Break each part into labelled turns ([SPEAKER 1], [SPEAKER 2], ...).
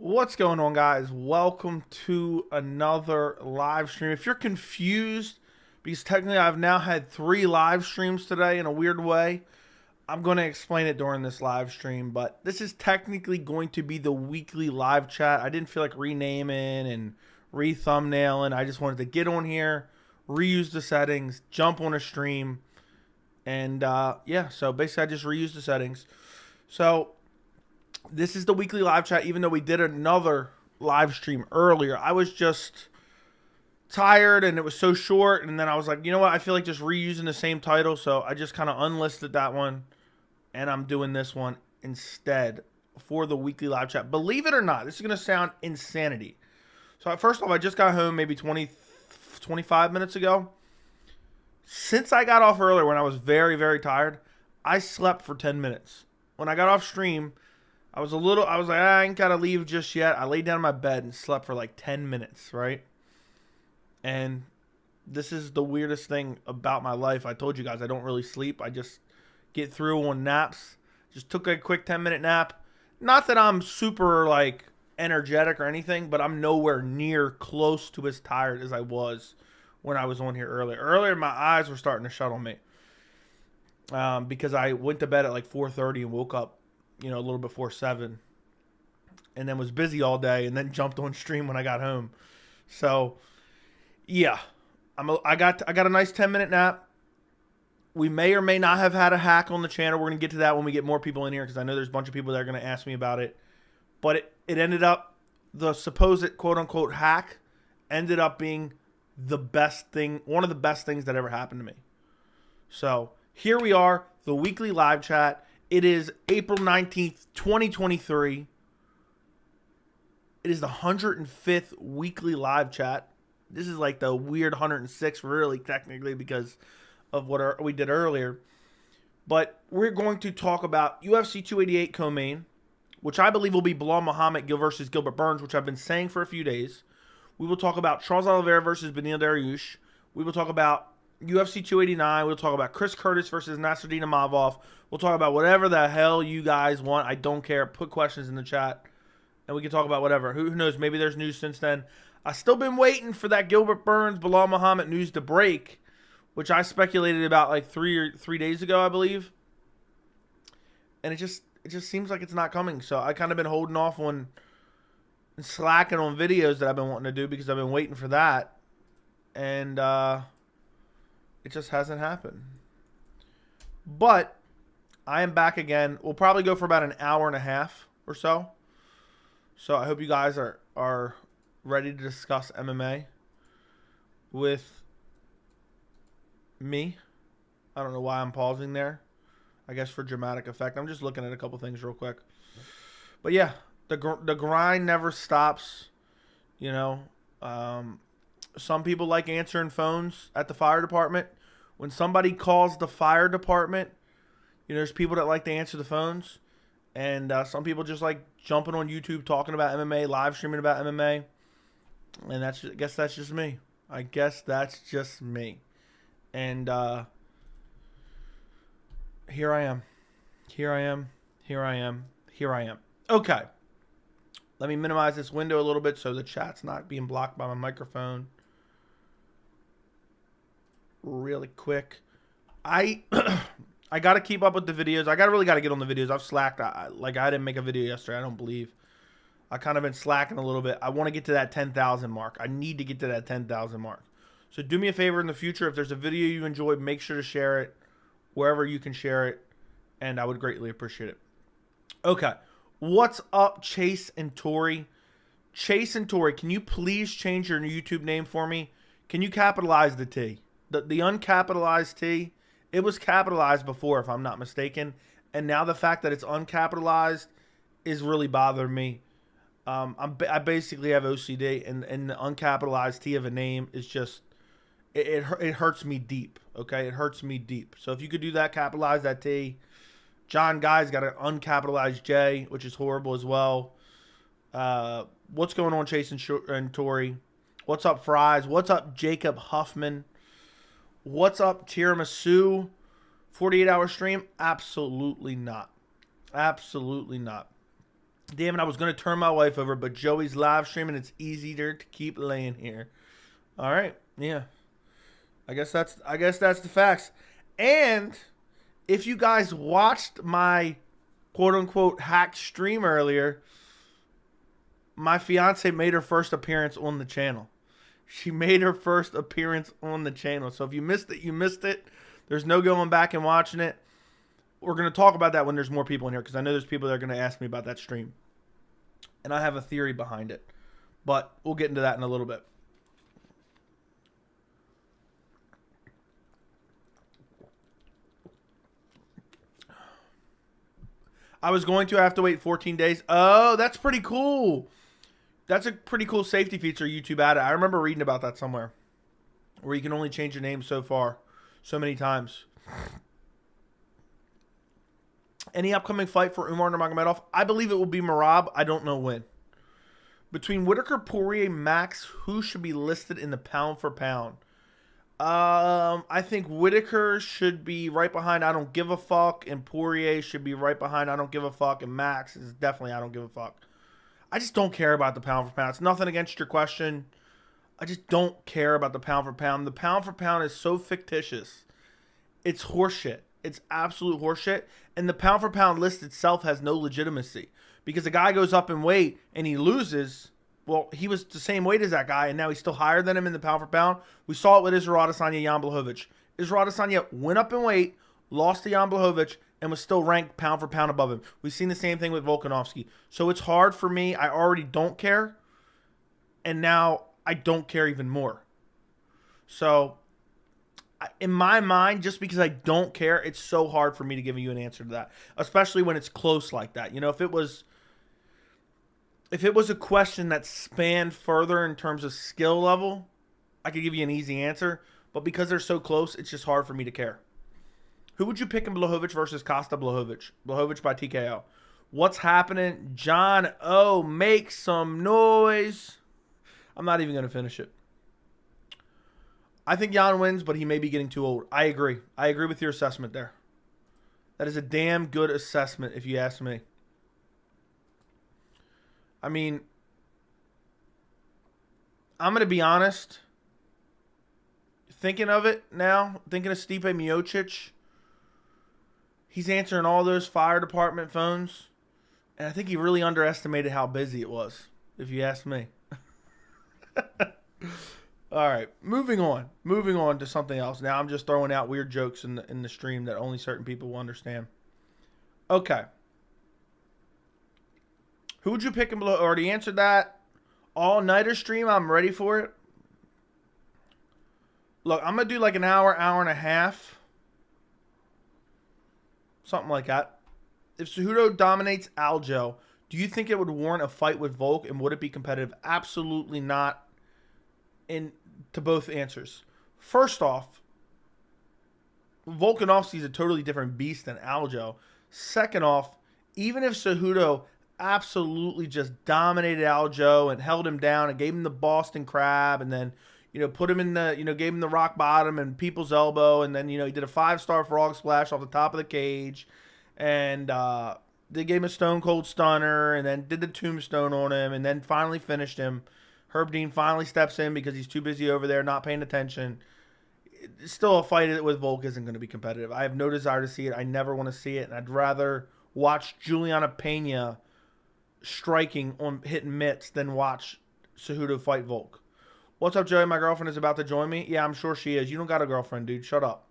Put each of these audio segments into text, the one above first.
[SPEAKER 1] What's going on, guys? Welcome to another live stream. If you're confused, because technically I've now had 3 live streams today in a weird way, I'm going to explain it during this live stream, but this is technically going to be the weekly live chat. I didn't feel like renaming and re-thumbnailing. I just wanted to get on here, reuse the settings, jump on a stream, and yeah, so basically I just reused the settings. So this is the weekly live chat, even though we did another live stream earlier. I was just tired and it was so short, and then I was like, you know what, I feel like just reusing the same title, so I just kind of unlisted that one, and I'm doing this one instead for the weekly live chat. Believe it or not, this is going to sound insanity. So first off, I just got home maybe 25 minutes ago. Since I got off earlier when I was very, very tired, I slept for 10 minutes. When I got off stream, I was like, I ain't got to leave just yet. I laid down in my bed and slept for like 10 minutes, right? And this is the weirdest thing about my life. I told you guys I don't really sleep. I just get through on naps. Just took a quick 10-minute nap. Not that I'm super like energetic or anything, but I'm nowhere near close to as tired as I was when I was on here earlier. Earlier, my eyes were starting to shut on me because I went to bed at like 4:30 and woke up, a little before 7, and then was busy all day, and then jumped on stream when I got home. So, yeah, I got a nice 10-minute nap. We may or may not have had a hack on the channel. We're gonna get to that when we get more people in here, because I know there's a bunch of people that are gonna ask me about it. But it ended up, the supposed quote unquote hack ended up being the best thing, one of the best things that ever happened to me. So here we are, the weekly live chat. It is April 19th, 2023. It is the 105th weekly live chat. This is like the weird 106th, really, technically, because of what we did earlier. But we're going to talk about UFC 288 co-main, which I believe will be Belal Muhammad versus Gilbert Burns, which I've been saying for a few days. We will talk about Charles Oliveira versus Beneil Dariush. We will talk about UFC 289. We'll talk about Chris Curtis versus Nasruddin Imavov. We'll talk about whatever the hell you guys want. I don't care. Put questions in the chat, and we can talk about whatever. Who knows? Maybe there's news since then. I've still been waiting for that Gilbert Burns, Belal Muhammad news to break, which I speculated about like 3 days ago, I believe. And it just seems like it's not coming. So I kind of been holding off on and slacking on videos that I've been wanting to do because I've been waiting for that. And it just hasn't happened. But I am back again. We'll probably go for about an hour and a half or so. So I hope you guys are ready to discuss MMA with me. I don't know why I'm pausing there. I guess for dramatic effect. I'm just looking at a couple things real quick. But yeah, the grind never stops. Some people like answering phones at the fire department. When somebody calls the fire department, there's people that like to answer the phones. And some people just like jumping on YouTube talking about MMA, live streaming about MMA. And I guess that's just me. And here I am. Okay. Let me minimize this window a little bit so the chat's not being blocked by my microphone. Really quick. I got to keep up with the videos. I really got to get on the videos. I've slacked. I didn't make a video yesterday, I don't believe. I kind of been slacking a little bit. I want to get to that 10,000 mark. I need to get to that 10,000 mark. So do me a favor in the future. If there's a video you enjoy, make sure to share it wherever you can share it, and I would greatly appreciate it. Okay. What's up, Chase and Tori? Chase and Tori, can you please change your YouTube name for me? Can you capitalize the T? The uncapitalized T, it was capitalized before, if I'm not mistaken. And now the fact that it's uncapitalized is really bothering me. I basically have OCD, and the uncapitalized T of a name is just, it hurts me deep, okay? It hurts me deep. So if you could do that, capitalize that T. John Guy's got an uncapitalized J, which is horrible as well. What's going on, Chase and Tori? What's up, Fries? What's up, Jacob Huffman? What's up, Tiramisu? 48-hour stream? Absolutely not. Absolutely not. Damn it, I was going to turn my wife over, but Joey's live streaming. It's easier to keep laying here. All right. Yeah. I guess that's the facts. And if you guys watched my quote-unquote hack stream earlier, my fiance made her first appearance on the channel. She made her first appearance on the channel. So if you missed it, you missed it. There's no going back and watching it. We're going to talk about that when there's more people in here, because I know there's people that are going to ask me about that stream. And I have a theory behind it. But we'll get into that in a little bit. I was going to have to wait 14 days. Oh, that's pretty cool. That's a pretty cool safety feature YouTube added. I remember reading about that somewhere, where you can only change your name so many times. Any upcoming fight for Umar Nurmagomedov? I believe it will be Merab. I don't know when. Between Whitaker, Poirier, Max, who should be listed in the pound for pound? I think Whitaker should be right behind I don't give a fuck, and Poirier should be right behind I don't give a fuck, and Max is definitely I don't give a fuck. I just don't care about the pound for pound. It's nothing against your question. I just don't care about the pound for pound. The pound for pound is so fictitious. It's horseshit. It's absolute horseshit. And the pound for pound list itself has no legitimacy. Because a guy goes up in weight and he loses. Well, he was the same weight as that guy, and now he's still higher than him in the pound for pound. We saw it with Israel Adesanya, Jan Blachowicz. Israel Adesanya went up in weight, lost to Jan Blachowicz, and was still ranked pound for pound above him. We've seen the same thing with Volkanovski. So it's hard for me. I already don't care, and now I don't care even more. So in my mind, just because I don't care, it's so hard for me to give you an answer to that, especially when it's close like that. You know, if it was a question that spanned further in terms of skill level, I could give you an easy answer. But because they're so close, it's just hard for me to care. Who would you pick in Blachowicz versus Costa Blachowicz? Blachowicz by TKO. What's happening? John O, make some noise. I'm not even going to finish it. I think Jan wins, but he may be getting too old. I agree. I agree with your assessment there. That is a damn good assessment if you ask me. I mean, I'm going to be honest. Thinking of it now, thinking of Stipe Miocic, he's answering all those fire department phones, and I think he really underestimated how busy it was, if you ask me. All right, moving on. Moving on to something else. Now I'm just throwing out weird jokes in the stream that only certain people will understand. Okay. Who would you pick in below? Already answered that. All-nighter stream, I'm ready for it. Look, I'm going to do like an hour, hour and a half. Something like that. If Cejudo dominates Aljo, do you think it would warrant a fight with Volk, and would it be competitive? Absolutely not. To both answers. First off, Volkanovski is a totally different beast than Aljo. Second off, even if Cejudo absolutely just dominated Aljo and held him down and gave him the Boston Crab and then, put him in the, gave him the rock bottom and people's elbow, and then, he did a 5-star frog splash off the top of the cage, and they gave him a stone cold stunner, and then did the tombstone on him, and then finally finished him. Herb Dean finally steps in because he's too busy over there not paying attention. It's still a fight with Volk isn't going to be competitive. I have no desire to see it. I never want to see it, and I'd rather watch Juliana Pena striking on hitting mitts than watch Cejudo fight Volk. What's up, Joey? My girlfriend is about to join me. Yeah, I'm sure she is. You don't got a girlfriend, dude. Shut up.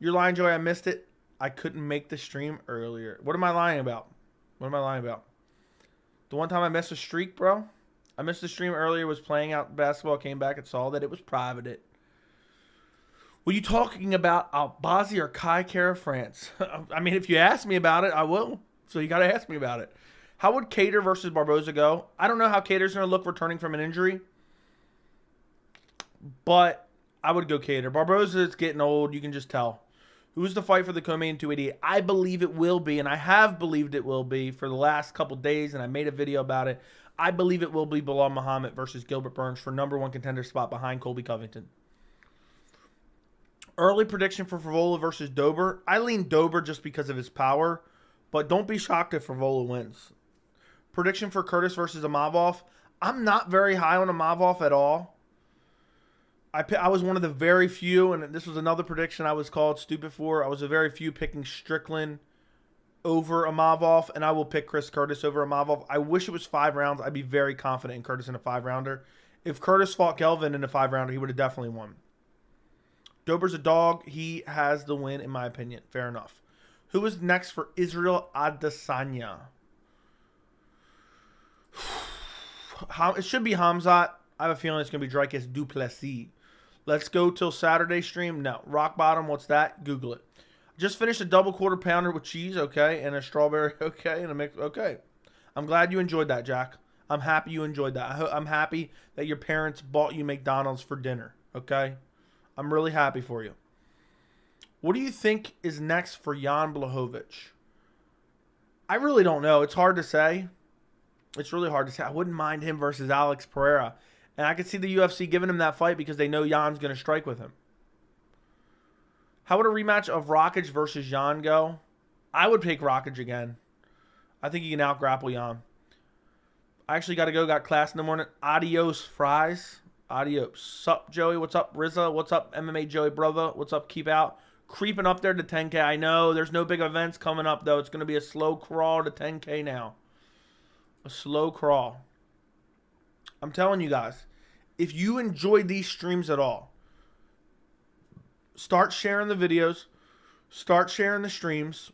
[SPEAKER 1] You're lying, Joey. I missed it. I couldn't make the stream earlier. What am I lying about? What am I lying about? The one time I missed a streak, bro? I missed the stream earlier, was playing out basketball, came back and saw that it was privated. Were you talking about Albazi or Kai Kara France? I mean, if you ask me about it, I will. So you got to ask me about it. How would Cater versus Barboza go? I don't know how Cater's going to look returning from an injury. But I would go Cater. Barboza is getting old. You can just tell. Who's the fight for the co-main 288? I believe it will be, and I have believed it will be for the last couple days, and I made a video about it. I believe it will be Belal Muhammad versus Gilbert Burns for #1 contender spot behind Colby Covington. Early prediction for Favola versus Dober. I lean Dober just because of his power, but don't be shocked if Favola wins. Prediction for Curtis versus Imavov. I'm not very high on Imavov at all. I was one of the very few, and this was another prediction I was called stupid for. I was a very few picking Strickland over Imavov, and I will pick Chris Curtis over Imavov. I wish it was 5 rounds. I'd be very confident in Curtis in a 5-rounder. If Curtis fought Kelvin in a 5-rounder, he would have definitely won. Dober's a dog. He has the win, in my opinion. Fair enough. Who is next for Israel Adesanya? It should be Hamzat. I have a feeling it's going to be Dricus du Plessis. Let's go till Saturday stream. No. Rock bottom, what's that? Google it. Just finished a double quarter pounder with cheese, okay, and a strawberry, okay, and a mix, okay. I'm glad you enjoyed that, Jack. I'm happy you enjoyed that. I'm happy that your parents bought you McDonald's for dinner, okay? I'm really happy for you. What do you think is next for Jan Blachowicz? I really don't know. It's hard to say. It's really hard to say. I wouldn't mind him versus Alex Pereira. And I could see the UFC giving him that fight because they know Jan's going to strike with him. How would a rematch of Rakic versus Jan go? I would pick Rakic again. I think he can out-grapple Jan. I actually got to go. Got class in the morning. Adios, fries. Adios. Sup, Joey? What's up, Rizza? What's up, MMA Joey, brother? What's up, Keep Out? Creeping up there to 10K. I know. There's no big events coming up, though. It's going to be a slow crawl to 10K now. A slow crawl. I'm telling you guys, if you enjoyed these streams at all, start sharing the videos. Start sharing the streams.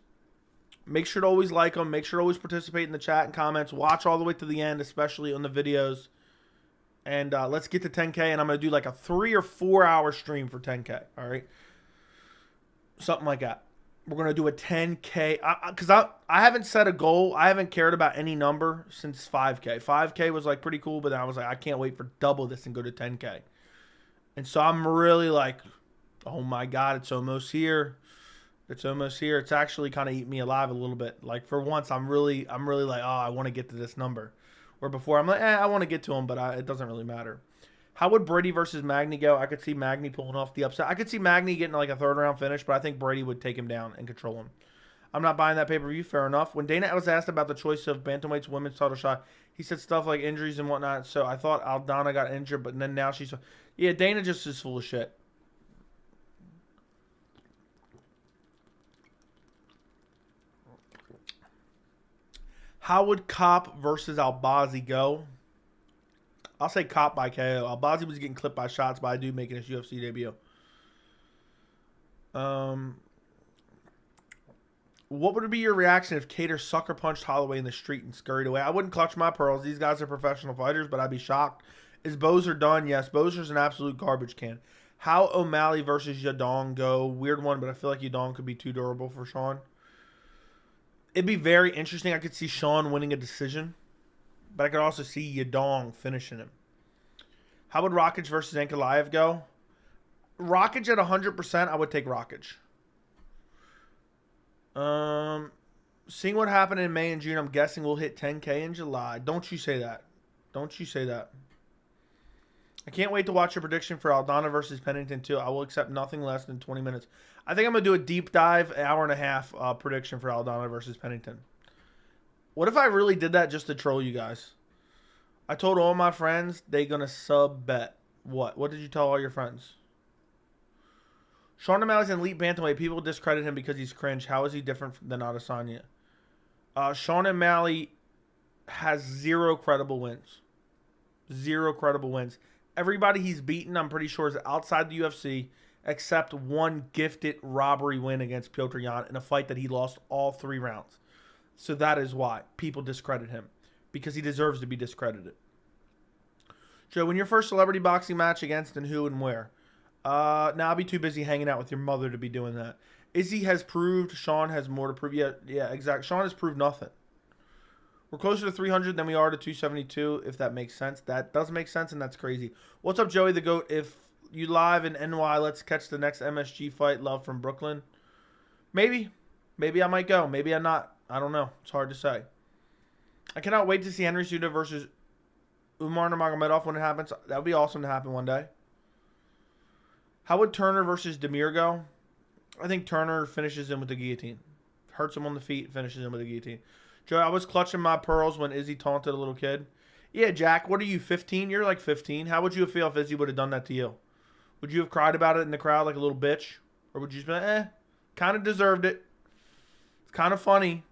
[SPEAKER 1] Make sure to always like them. Make sure to always participate in the chat and comments. Watch all the way to the end, especially on the videos. And let's get to 10K. And I'm going to do like a 3 or 4 hour stream for 10K. All right? Something like that. We're going to do a 10K. Because I haven't set a goal. I haven't cared about any number since 5K. 5K was like pretty cool. But then I was like, I can't wait for double this and go to 10K. And so I'm really like, oh my God, it's almost here. It's almost here. It's actually kind of eating me alive a little bit. Like for once, I'm really like, oh, I want to get to this number. Where before I'm like, I want to get to him, but it doesn't really matter. How would Brady versus Magny go? I could see Magny pulling off the upset. I could see Magny getting like a 3rd round finish, but I think Brady would take him down and control him. I'm not buying that pay-per-view. Fair enough. When Dana was asked about the choice of bantamweight's women's title shot, he said stuff like injuries and whatnot. So I thought Aldana got injured, but then now she's... Yeah, Dana just is full of shit. How would Kopp versus Albazi go? I'll say Kopp by KO. Albazi was getting clipped by shots by a dude making his UFC debut. What would be your reaction if Cater sucker punched Holloway in the street and scurried away? I wouldn't clutch my pearls. These guys are professional fighters, but I'd be shocked. Is Bozer done? Yes. Bozer's an absolute garbage can. How O'Malley versus Yadong go? Weird one, but I feel like Yadong could be too durable for Sean. It'd be very interesting. I could see Sean winning a decision, but I could also see Yadong finishing him. How would Rakic versus Ankalaev go? Rakic at 100%, I would take Rakic. Seeing what happened in May and June, I'm guessing we'll hit 10K in July. Don't you say that. Don't you say that. I can't wait to watch your prediction for Aldana versus Pennington, too. I will accept nothing less than 20 minutes. I think I'm going to do a deep dive, 1.5 hour prediction for Aldana versus Pennington. What if I really did that just to troll you guys? I told all my friends they're going to sub-bet. What? What did you tell all your friends? Sean O'Malley's an elite bantamweight. People discredit him because he's cringe. How is he different than Adesanya? Sean O'Malley has 0 credible wins. 0 credible wins. Everybody he's beaten, I'm pretty sure, is outside the UFC, except one gifted robbery win against Petr Yan in a fight that he lost all 3 rounds. So that is why people discredit him, because he deserves to be discredited. Joe, when your first celebrity boxing match against and who and where? Now I'll be too busy hanging out with your mother to be doing that. Izzy has proved. Sean has more to prove. Yeah, exactly. Sean has proved nothing. We're closer to 300 than we are to 272, if that makes sense. That does make sense, and that's crazy. What's up, Joey the GOAT? If you live in NY, let's catch the next MSG fight. Love from Brooklyn. Maybe. Maybe I might go. Maybe I'm not. I don't know. It's hard to say. I cannot wait to see Henry Cejudo versus Umar Nurmagomedov when it happens. That would be awesome to happen one day. How would Turner versus Demir go? I think Turner finishes him with the guillotine. Hurts him on the feet, finishes him with the guillotine. Joe, I was clutching my pearls when Izzy taunted a little kid. Yeah, Jack, what are you, 15? You're like 15. How would you feel if Izzy would have done that to you? Would you have cried about it in the crowd like a little bitch? Or would you just be like, kind of deserved it. It's kind of funny.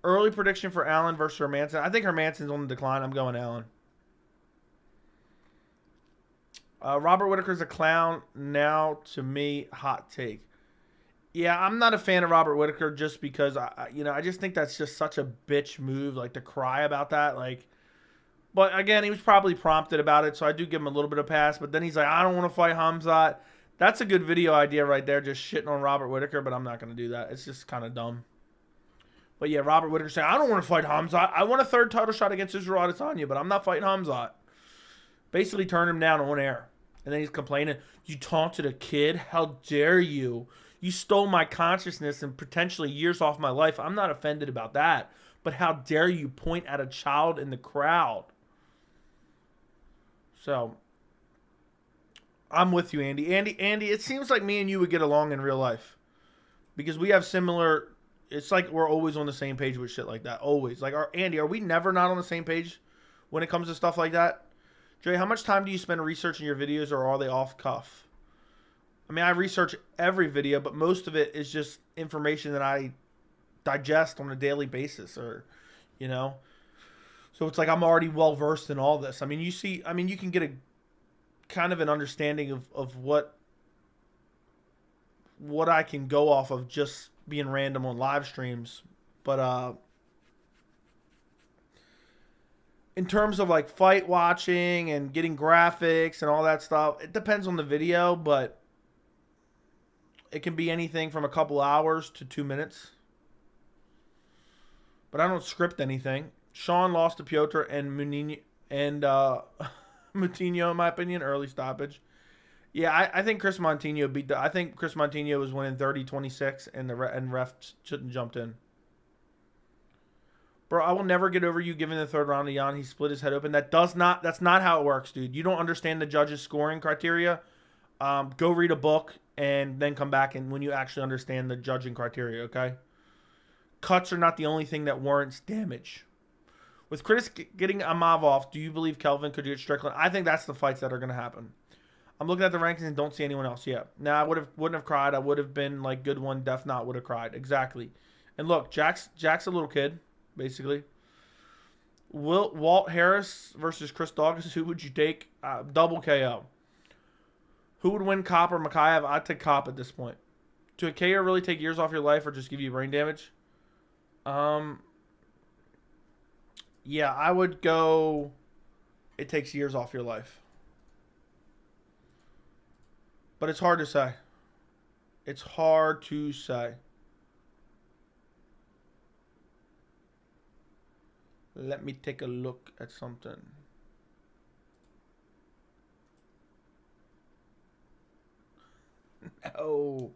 [SPEAKER 1] Early prediction for Allen versus Hermanson. I think Hermanson's on the decline. I'm going Allen. Robert Whittaker's a clown now. To me, hot take. Yeah, I'm not a fan of Robert Whittaker just because I just think that's just such a bitch move, like to cry about that. Like, but again, he was probably prompted about it, so I do give him a little bit of pass. But then he's like, I don't want to fight Hamzat. That's a good video idea right there, just shitting on Robert Whittaker. But I'm not going to do that. It's just kind of dumb. But yeah, Robert Whittaker saying, I don't want to fight Hamzat. I want a third title shot against Israel Adesanya, but I'm not fighting Hamzat. Basically turned him down on air. And then he's complaining, you taunted a kid? How dare you? You stole my consciousness and potentially years off my life. I'm not offended about that. But how dare you point at a child in the crowd? So, I'm with you, Andy. Andy, it seems like me and you would get along in real life. Because we have similar... It's like we're always on the same page with shit like that. Always. Like, Andy, are we never not on the same page when it comes to stuff like that? Dre, how much time do you spend researching your videos, or are they off cuff? I mean, I research every video, but most of it is just information that I digest on a daily basis, or, you know. So it's like I'm already well versed in all this. I mean, you can get a kind of an understanding of what I can go off of just being random on live streams. But in terms of like fight watching and getting graphics and all that stuff, it depends on the video, but it can be anything from a couple hours to 2 minutes. But I don't script anything. Sean lost to Piotr and Moutinho, in my opinion, early stoppage. Yeah, I think Chris Moutinho I think Chris Moutinho was winning 30-26, and ref shouldn't jumped in. Bro, I will never get over you giving the third round to Jan. He split his head open. That's not how it works, dude. You don't understand the judges' scoring criteria. Go read a book and then come back and when you actually understand the judging criteria, okay? Cuts are not the only thing that warrants damage. With Curtis getting Amav off, do you believe Kelvin could get Strickland? I think that's the fights that are going to happen. I'm looking at the rankings and don't see anyone else yet. Now, I wouldn't have cried. I would have been like good one, Def Not would have cried. Exactly. And look, Jack's a little kid, basically. Walt Harris versus Chris Dawkins. Who would you take? Double KO. Who would win, Kopp or Makayev? I'd take Kopp at this point. To a KO really take years off your life or just give you brain damage? Yeah, I would go. It takes years off your life. But it's hard to say. It's hard to say. Let me take a look at something. No.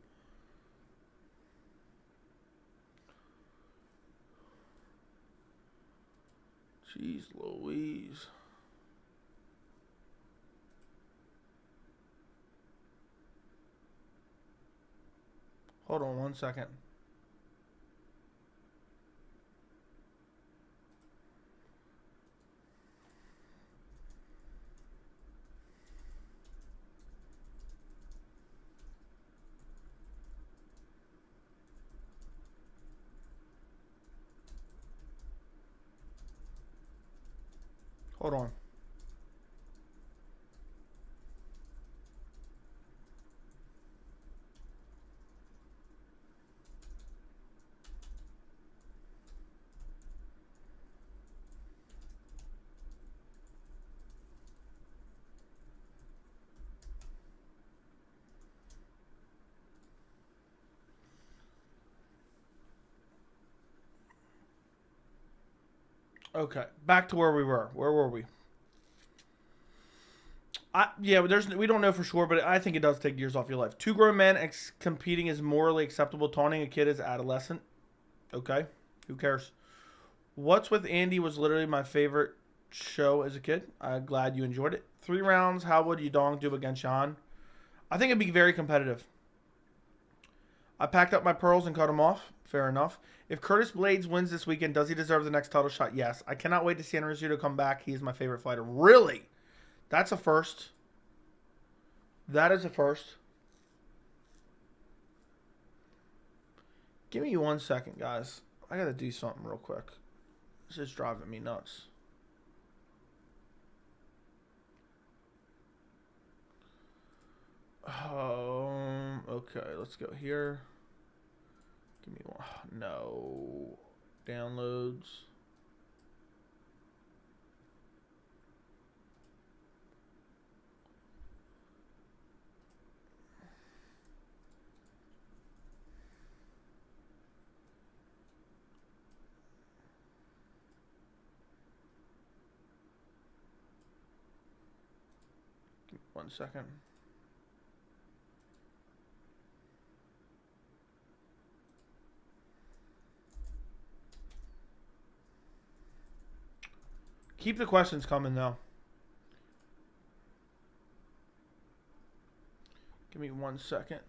[SPEAKER 1] Jeez Louise. Hold on 1 second. Hold on. Okay, back to where we were. Where were we? Yeah, we don't know for sure, but I think it does take years off your life. Two grown men competing is morally acceptable. Taunting a kid is adolescent. Okay, who cares? What's with Andy was literally my favorite show as a kid. I'm glad you enjoyed it. 3 rounds. How would Yudong do against Jan? I think it'd be very competitive. I packed up my pearls and cut them off. Fair enough. If Curtis Blaydes wins this weekend, does he deserve the next title shot? Yes. I cannot wait to see Henry Cejudo come back. He is my favorite fighter. Really? That's a first. That is a first. Give me 1 second, guys. I got to do something real quick. This is driving me nuts. Okay, let's go here. Give me one. No. Downloads. Give me 1 second. Keep the questions coming, though. Give me 1 second.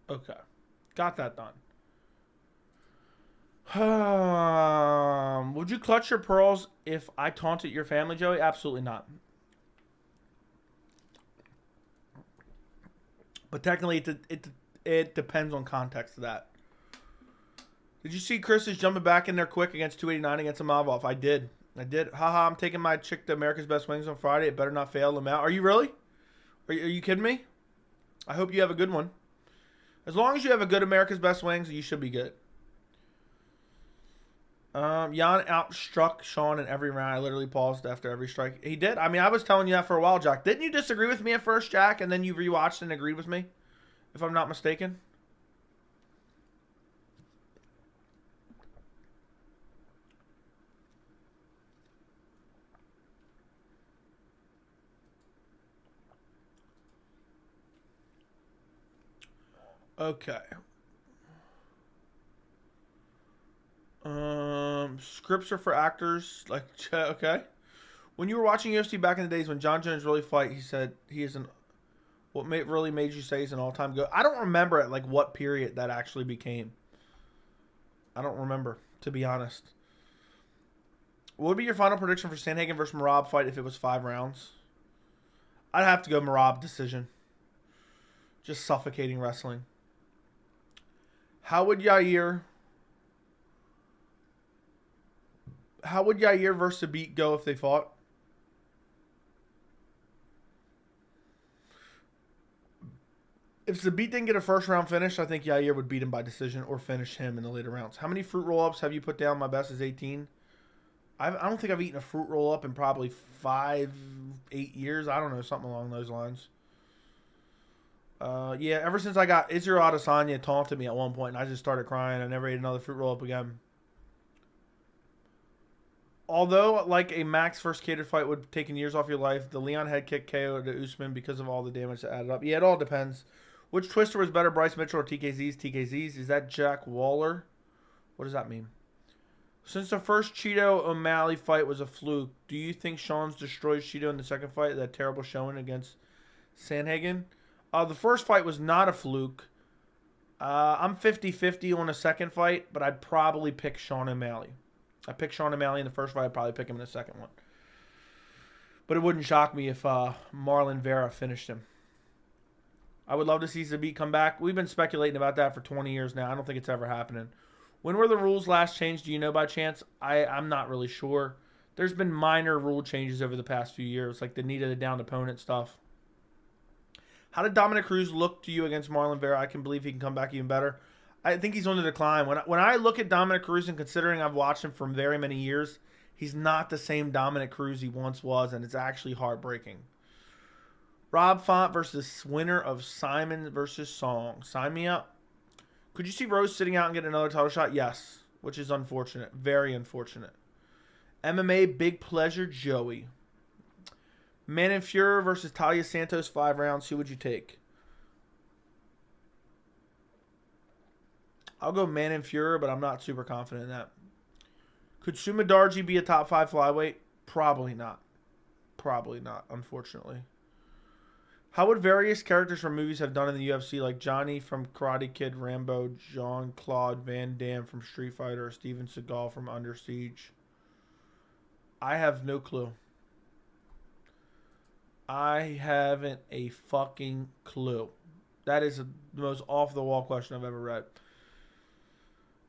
[SPEAKER 1] Okay. Got that done. Would you clutch your pearls if I taunted your family, Joey? Absolutely not. But technically, it depends on context of that. Did you see Chris is jumping back in there quick against 289 against Amavov? I did. Haha, I'm taking my chick to America's Best Wings on Friday. It better not fail them out. Are you really? Are you kidding me? I hope you have a good one. As long as you have a good America's Best Wings, you should be good. Jan outstruck Sean in every round. I literally paused after every strike. He did. I mean, I was telling you that for a while, Jack. Didn't you disagree with me at first, Jack, and then you rewatched and agreed with me? If I'm not mistaken. Okay. Scripts are for actors. Like, okay. When you were watching UFC back in the days when John Jones really fight, he said he is an. What really made you say he's an all-time GOAT? I don't remember at like what period that actually became. I don't remember, to be honest. What would be your final prediction for Sandhagen versus Merab fight if it was 5 rounds? I'd have to go Merab decision. Just suffocating wrestling. How would Yair versus Sabit go if they fought? If Zabit didn't get a first round finish, I think Yair would beat him by decision or finish him in the later rounds. How many fruit roll-ups have you put down? My best is 18. I don't think I've eaten a fruit roll-up in probably 5-8 years. I don't know, something along those lines. Yeah, ever since I got Israel Adesanya taunted me at one point, and I just started crying. I never ate another fruit roll-up again. Although, like a Max first catered fight would have taken years off your life, the Leon head kick KO to Usman because of all the damage that added up. Yeah, it all depends. Which twister was better, Bryce Mitchell or TKZ's? TKZ's. Is that Jack Waller? What does that mean? Since the first Cheeto O'Malley fight was a fluke, do you think Sean's destroyed Cheeto in the second fight? That terrible showing against Sandhagen? The first fight was not a fluke. I'm 50-50 on the second fight, but I'd probably pick Sean O'Malley. I picked Sean O'Malley in the first fight. I'd probably pick him in the second one. But it wouldn't shock me if Marlon Vera finished him. I would love to see Zabit come back. We've been speculating about that for 20 years now. I don't think it's ever happening. When were the rules last changed? Do you know by chance? I'm not really sure. There's been minor rule changes over the past few years, like the need of the downed opponent stuff. How did Dominic Cruz look to you against Marlon Vera? I can believe he can come back even better. I think he's on the decline. When I look at Dominic Cruz, and considering I've watched him for very many years, he's not the same Dominic Cruz he once was, and it's actually heartbreaking. Rob Font versus winner of Simon versus Song. Sign me up. Could you see Rose sitting out and getting another title shot? Yes, which is unfortunate. Very unfortunate. MMA, big pleasure, Joey. Manon Fuhrer versus Talia Santos, 5 rounds. Who would you take? I'll go Manon Fuhrer, but I'm not super confident in that. Could Suma Darji be a top 5 flyweight? Probably not. Probably not, unfortunately. How would various characters from movies have done in the UFC, like Johnny from Karate Kid, Rambo, Jean-Claude Van Damme from Street Fighter, or Steven Seagal from Under Siege? I have no clue. I haven't a fucking clue. That is the most off-the-wall question I've ever read.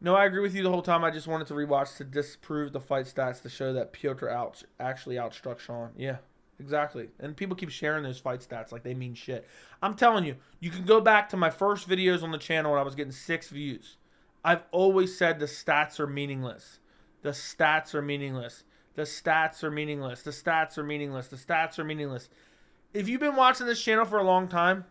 [SPEAKER 1] No, I agree with you the whole time. I just wanted to rewatch to disprove the fight stats to show that Piotr actually outstruck Sean. Yeah, exactly. And people keep sharing those fight stats like they mean shit. I'm telling you, you can go back to my first videos on the channel when I was getting 6 views. I've always said the stats are meaningless. The stats are meaningless. The stats are meaningless. The stats are meaningless. The stats are meaningless. If you've been watching this channel for a long time,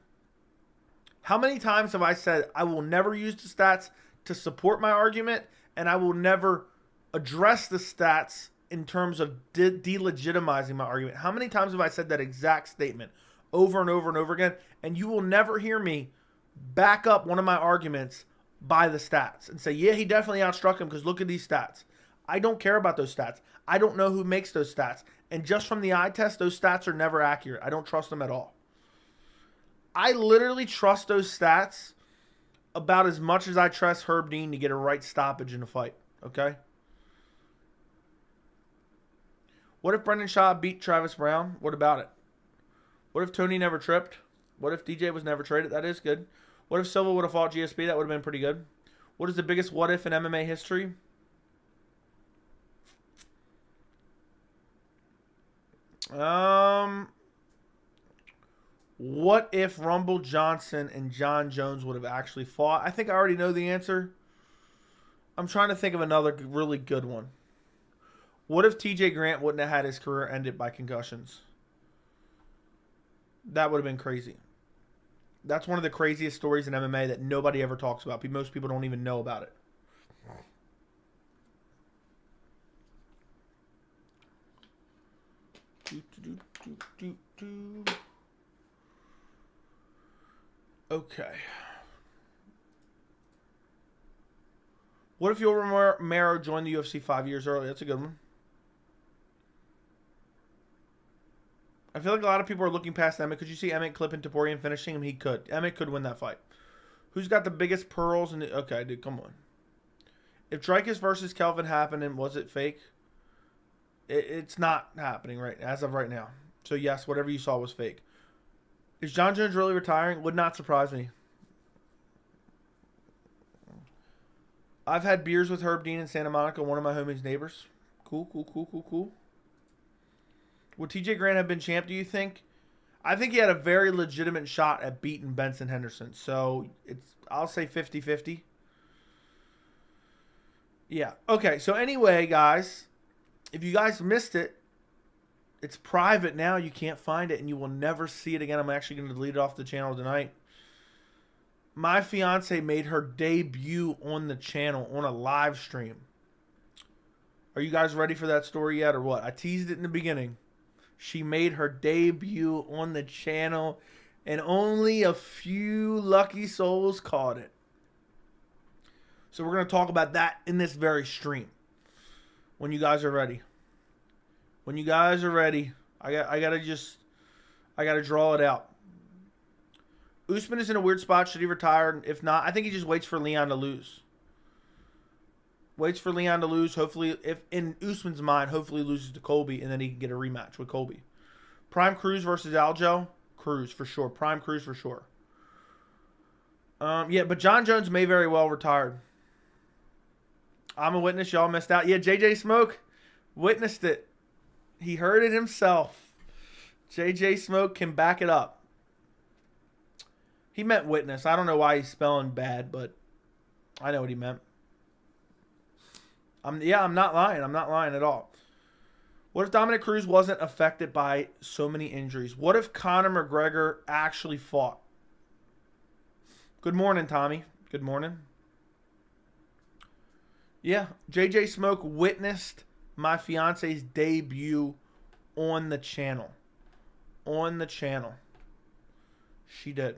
[SPEAKER 1] how many times have I said I will never use the stats to support my argument, and I will never address the stats in terms of delegitimizing my argument? How many times have I said that exact statement over and over and over again? And you will never hear me back up one of my arguments by the stats and say, yeah, he definitely outstruck him because look at these stats. I don't care about those stats. I don't know who makes those stats. And just from the eye test, those stats are never accurate. I don't trust them at all. I literally trust those stats about as much as I trust Herb Dean to get a right stoppage in a fight. Okay? What if Brendan Schaub beat Travis Brown? What about it? What if Tony never tripped? What if DJ was never traded? That is good. What if Silva would have fought GSP? That would have been pretty good. What is the biggest what if in MMA history? What if Rumble Johnson and John Jones would have actually fought? I think I already know the answer. I'm trying to think of another really good one. What if TJ Grant wouldn't have had his career ended by concussions? That would have been crazy. That's one of the craziest stories in MMA that nobody ever talks about. Most people don't even know about it. Okay. What if Yoel Romero joined the UFC 5 years early? That's a good one. I feel like a lot of people are looking past Emmett. Could you see Emmett clipping Toporian finishing him? He could. Emmett could win that fight. Who's got the biggest pearls in the... Okay, dude, come on. If Dreykus versus Kelvin happened, and was it fake? It's not happening right as of right now. So, yes, whatever you saw was fake. Is John Jones really retiring? Would not surprise me. I've had beers with Herb Dean in Santa Monica, one of my homies' neighbors. Cool. Would TJ Grant have been champ, do you think? I think he had a very legitimate shot at beating Benson Henderson. So, I'll say 50-50. Yeah. Okay, so anyway, guys, if you guys missed it, it's private now. You can't find it, and you will never see it again. I'm actually going to delete it off the channel tonight. My fiance made her debut on the channel on a live stream. Are you guys ready for that story yet or what? I teased it in the beginning. She made her debut on the channel, and only a few lucky souls caught it. So we're going to talk about that in this very stream when you guys are ready. When you guys are ready, I gotta draw it out. Usman is in a weird spot. Should he retire? If not, I think he just waits for Leon to lose. Waits for Leon to lose. Hopefully, if in Usman's mind, hopefully loses to Colby, and then he can get a rematch with Colby. Prime Cruz versus Aljo. Cruz for sure. Prime Cruz for sure. Yeah, but John Jones may very well retire. I'm a witness. Y'all missed out. Yeah, JJ Smoke witnessed it. He heard it himself. JJ Smoke can back it up. He meant witness. I don't know why he's spelling bad, but I know what he meant. I'm not lying. I'm not lying at all. What if Dominic Cruz wasn't affected by so many injuries? What if Conor McGregor actually fought? Good morning, Tommy. Good morning. Yeah, JJ Smoke witnessed my fiance's debut on the channel. on the channel. She did.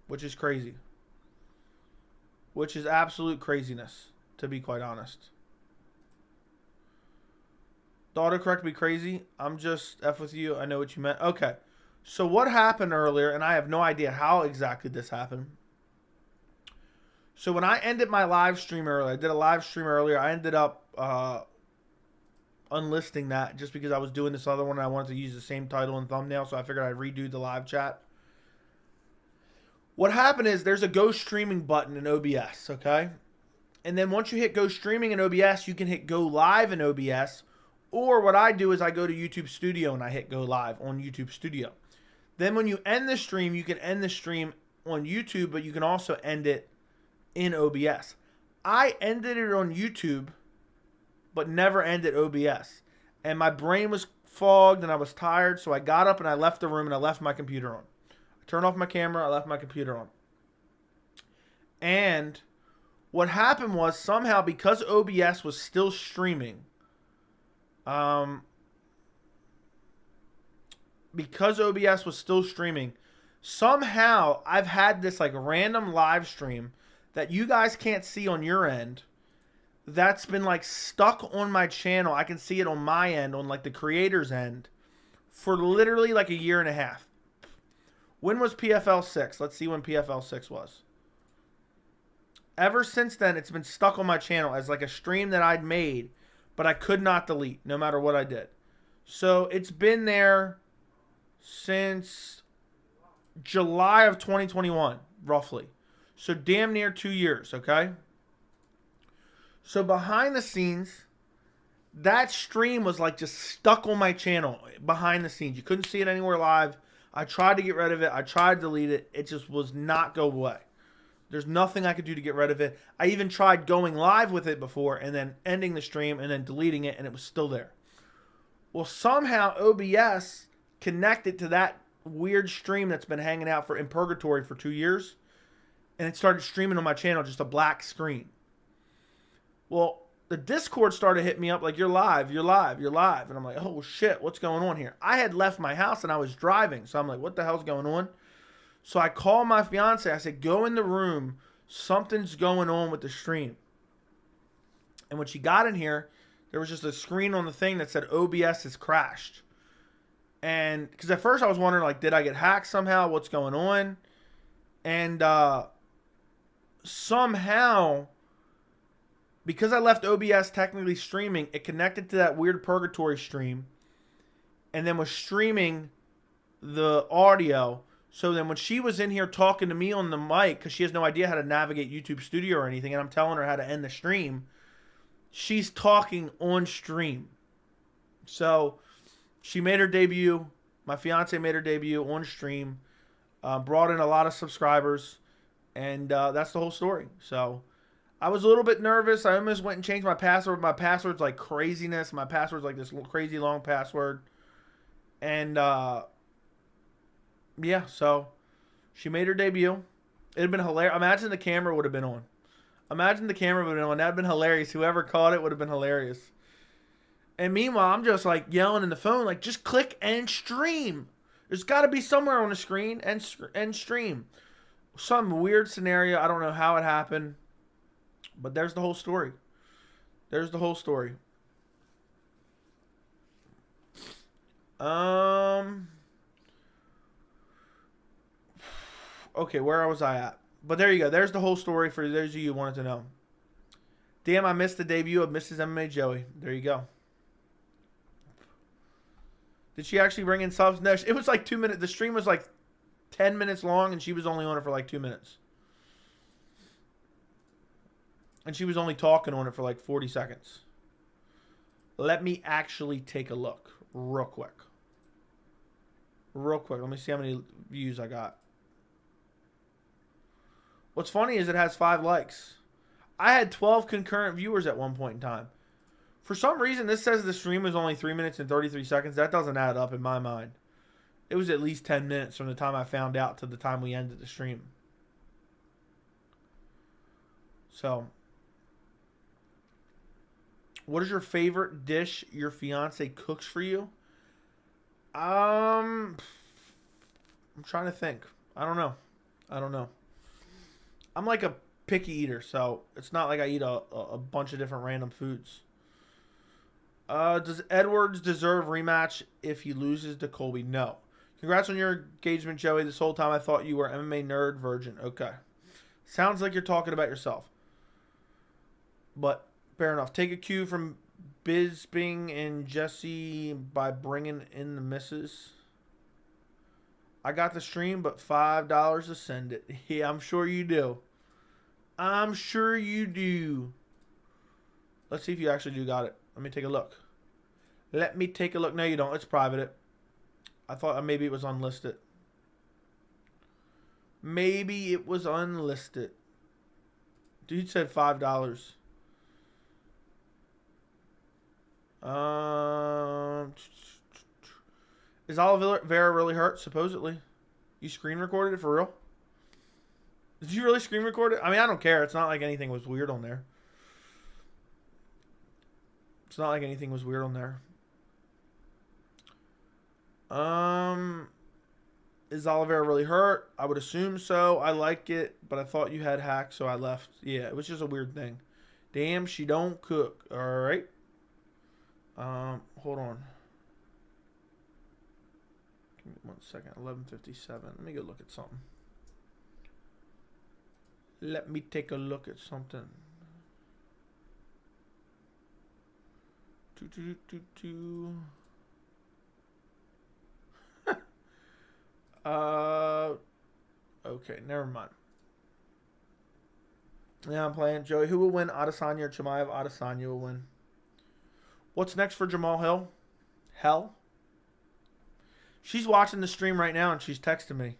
[SPEAKER 1] Which is crazy. Which is absolute craziness, to be quite honest. The autocorrect be crazy. I'm just F with you. I know what you meant. Okay. So what happened earlier, and I have no idea how exactly this happened. So when I ended my live stream earlier, I did a live stream earlier. I ended up unlisting that just because I was doing this other one and I wanted to use the same title and thumbnail. So I figured I'd redo the live chat. What happened is there's a go streaming button in OBS, okay? And then once you hit go streaming in OBS, you can hit go live in OBS. Or what I do is I go to YouTube Studio and I hit go live on YouTube Studio. Then when you end the stream, you can end the stream on YouTube, but you can also end it in OBS. I ended it on YouTube, but never ended OBS. And my brain was fogged and I was tired, so I got up and I left the room and I left my computer on. I turned off my camera, I left my computer on. And what happened was somehow because OBS was still streaming, somehow I've had this like random live stream that you guys can't see on your end that's been like stuck on my channel. I can see it on my end, on like the creator's end, for literally like a year and a half. When was PFL 6? Let's see when PFL 6 was. Ever since then, it's been stuck on my channel as like a stream that I'd made, but I could not delete no matter what I did. So it's been there since July of 2021, roughly. So damn near 2 years, okay? So behind the scenes, that stream was like just stuck on my channel behind the scenes. You couldn't see it anywhere live. I tried to get rid of it. I tried to delete it. It just was not go away. There's nothing I could do to get rid of it. I even tried going live with it before and then ending the stream and then deleting it, and it was still there. Well, somehow OBS connected to that weird stream that's been hanging out in purgatory for 2 years, and it started streaming on my channel, just a black screen. Well, the Discord started hitting me up like, you're live, you're live, you're live. And I'm like, oh shit, what's going on here? I had left my house and I was driving. So I'm like, what the hell's going on? So I called my fiance. I said, go in the room. Something's going on with the stream. And when she got in here, there was just a screen on the thing that said OBS has crashed. And because at first I was wondering, like, did I get hacked somehow? What's going on? And somehow, because I left OBS technically streaming, it connected to that weird purgatory stream and then was streaming the audio. So then when she was in here talking to me on the mic, because she has no idea how to navigate YouTube Studio or anything, and I'm telling her how to end the stream, she's talking on stream. So she made her debut. My fiance made her debut on stream. Brought in a lot of subscribers. And that's the whole story. So I was a little bit nervous. I almost went and changed my password. My password's like craziness. My password's like this crazy long password. And yeah, so she made her debut. It'd have been hilarious. Imagine the camera would have been on. Imagine the camera would have been on. That'd have been hilarious. Whoever caught it would have been hilarious. And meanwhile, I'm just like yelling in the phone, like, just click and stream. There's got to be somewhere on the screen and stream. Some weird scenario. I don't know how it happened. But there's the whole story. There's the whole story. Okay, where was I at? But there you go. There's the whole story for those of you who wanted to know. Damn, I missed the debut of Mrs. MMA Joey. There you go. Did she actually bring in subs? No, it was like 2 minutes. The stream was like 10 minutes long, and she was only on it for like 2 minutes. And she was only talking on it for like 40 seconds. Let me actually take a look real quick. Real quick. Let me see how many views I got. What's funny is it has 5 likes. I had 12 concurrent viewers at one point in time. For some reason, this says the stream was only 3 minutes and 33 seconds. That doesn't add up in my mind. It was at least 10 minutes from the time I found out to the time we ended the stream. So, what is your favorite dish your fiance cooks for you? I'm trying to think. I don't know. I'm like a picky eater, so it's not like I eat a bunch of different random foods. Does Edwards deserve rematch if he loses to Colby? No. Congrats on your engagement, Joey. This whole time I thought you were MMA nerd virgin. Okay. Sounds like you're talking about yourself. But fair enough. Take a cue from Bisping and Jesse by bringing in the misses. I got the stream, but $5 to send it. Yeah, I'm sure you do. I'm sure you do. Let's see if you actually do got it. Let me take a look. No, you don't. Let's private it. I thought maybe it was unlisted. Maybe it was unlisted. Dude said $5. Is Oliveira really hurt? Supposedly. You screen recorded it for real? Did you really screen record it? I mean, I don't care. It's not like anything was weird on there. Is Oliveira really hurt? I would assume so. I like it, but I thought you had hack, so I left. Yeah, it was just a weird thing. Damn, she don't cook. All right. Hold on. Give me 1 second. 11:57. Let me go look at something. Let me take a look at something. Okay, never mind. Yeah, I'm playing. Joey, who will win? Adesanya or Chimaev? Adesanya will win. What's next for Jamal Hill? Hell? She's watching the stream right now and she's texting me.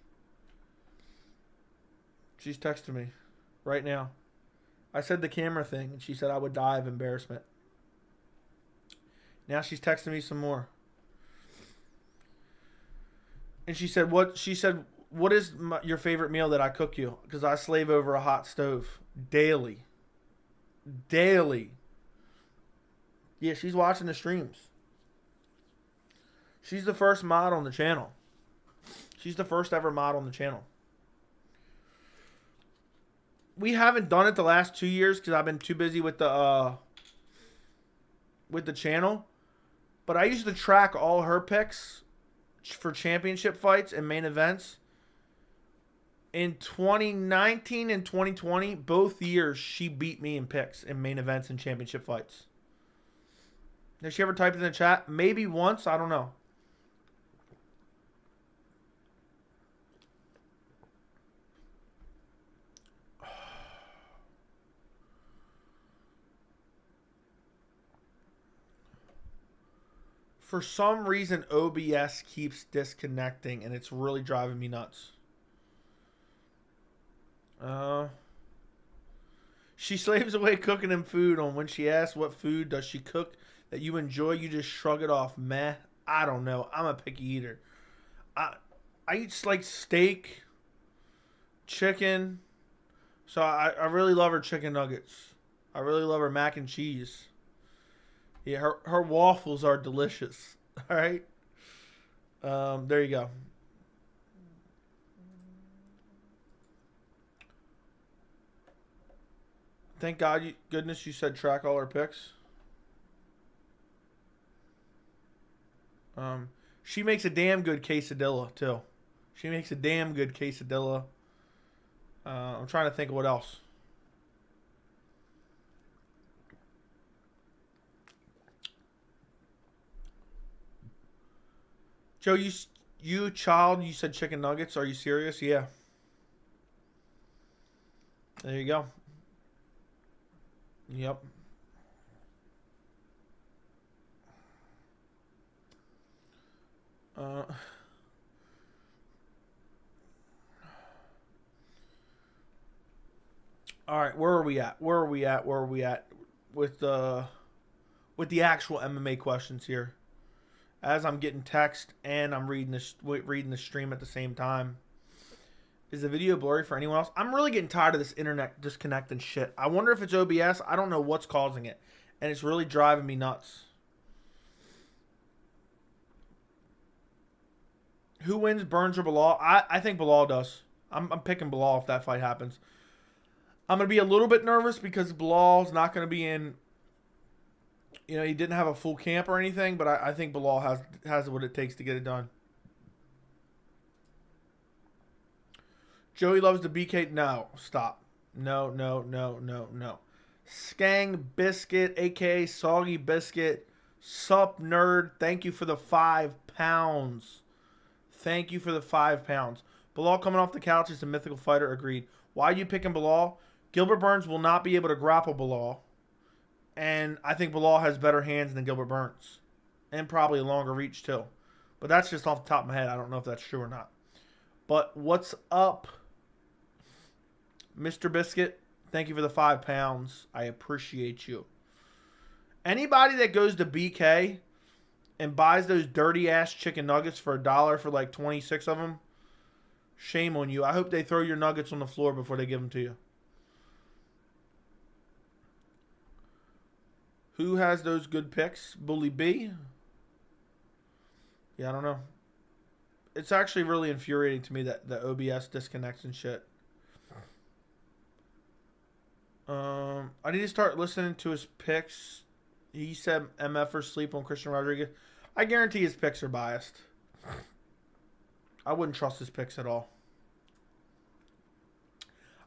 [SPEAKER 1] Right now. I said the camera thing and she said I would die of embarrassment. Now she's texting me some more. And she said, what is your favorite meal that I cook you? Because I slave over a hot stove daily. Yeah, she's watching the streams. She's the first mod on the channel. She's the first ever mod on the channel. We haven't done it the last 2 years because I've been too busy with the channel. But I used to track all her picks for championship fights and main events. In 2019 and 2020, both years, she beat me in picks in main events and championship fights. Has she ever typed in the chat? Maybe once. I don't know. For some reason, OBS keeps disconnecting, and it's really driving me nuts. She slaves away cooking him food on when she asks what food does she cook that you enjoy, you just shrug it off. Meh. I don't know. I'm a picky eater. I eat like steak, chicken. So I really love her chicken nuggets. I really love her mac and cheese. Yeah, her waffles are delicious. All right. There you go. Thank goodness you said track all her picks. She makes a damn good quesadilla too. I'm trying to think of what else. Joe, you said chicken nuggets. Are you serious? Yeah. There you go. Yep. All right, where are we at with the actual MMA questions here? As I'm getting text and I'm reading the stream at the same time. Is the video blurry for anyone else? I'm really getting tired of this internet disconnecting shit. I wonder if it's OBS. I don't know what's causing it, and it's really driving me nuts. Who wins, Burns or Belal? I think Belal does. I'm picking Belal if that fight happens. I'm going to be a little bit nervous because Bilal's not going to be in, you know, he didn't have a full camp or anything, but I think Belal has what it takes to get it done. Joey loves the BK. No, stop. No. Skang Biscuit, a.k.a. Soggy Biscuit. Sup, nerd. Thank you for the 5 pounds. Thank you for the 5 pounds. Belal coming off the couch is a mythical fighter. Agreed. Why are you picking Belal? Gilbert Burns will not be able to grapple Belal. And I think Belal has better hands than Gilbert Burns. And probably a longer reach, too. But that's just off the top of my head. I don't know if that's true or not. But what's up, Mr. Biscuit? Thank you for the 5 pounds. I appreciate you. Anybody that goes to BK and buys those dirty-ass chicken nuggets for $1 for like 26 of them, shame on you. I hope they throw your nuggets on the floor before they give them to you. Who has those good picks? Bully B? Yeah, I don't know. It's actually really infuriating to me that the OBS disconnects and shit. I need to start listening to his picks. He said MFers sleep on Christian Rodriguez. I guarantee his picks are biased. I wouldn't trust his picks at all.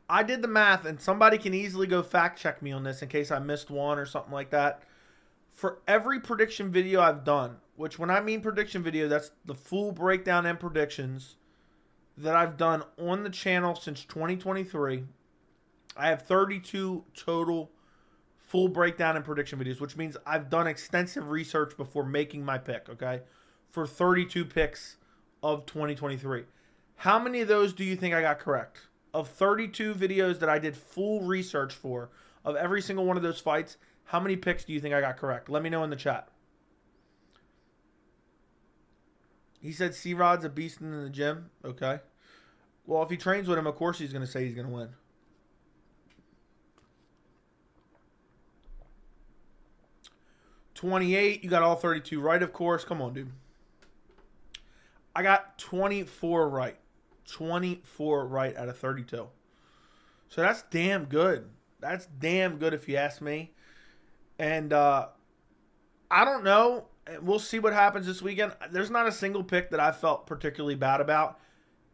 [SPEAKER 1] I did the math, and somebody can easily go fact check me on this in case I missed one or something like that. For every prediction video I've done, which when I mean prediction video, that's the full breakdown and predictions that I've done on the channel since 2023. I have 32 total full breakdown and prediction videos, which means I've done extensive research before making my pick, okay, for 32 picks of 2023. How many of those do you think I got correct? Of 32 videos that I did full research for, of every single one of those fights, how many picks do you think I got correct? Let me know in the chat. He said C-Rod's a beast in the gym. Okay. Well, if he trains with him, of course he's going to say he's going to win. $28. You got all 32 right, of course. Come on, dude. I got 24 right. 24 right out of 32. So that's damn good. That's damn good if you ask me. And I don't know. We'll see what happens this weekend. There's not a single pick that I felt particularly bad about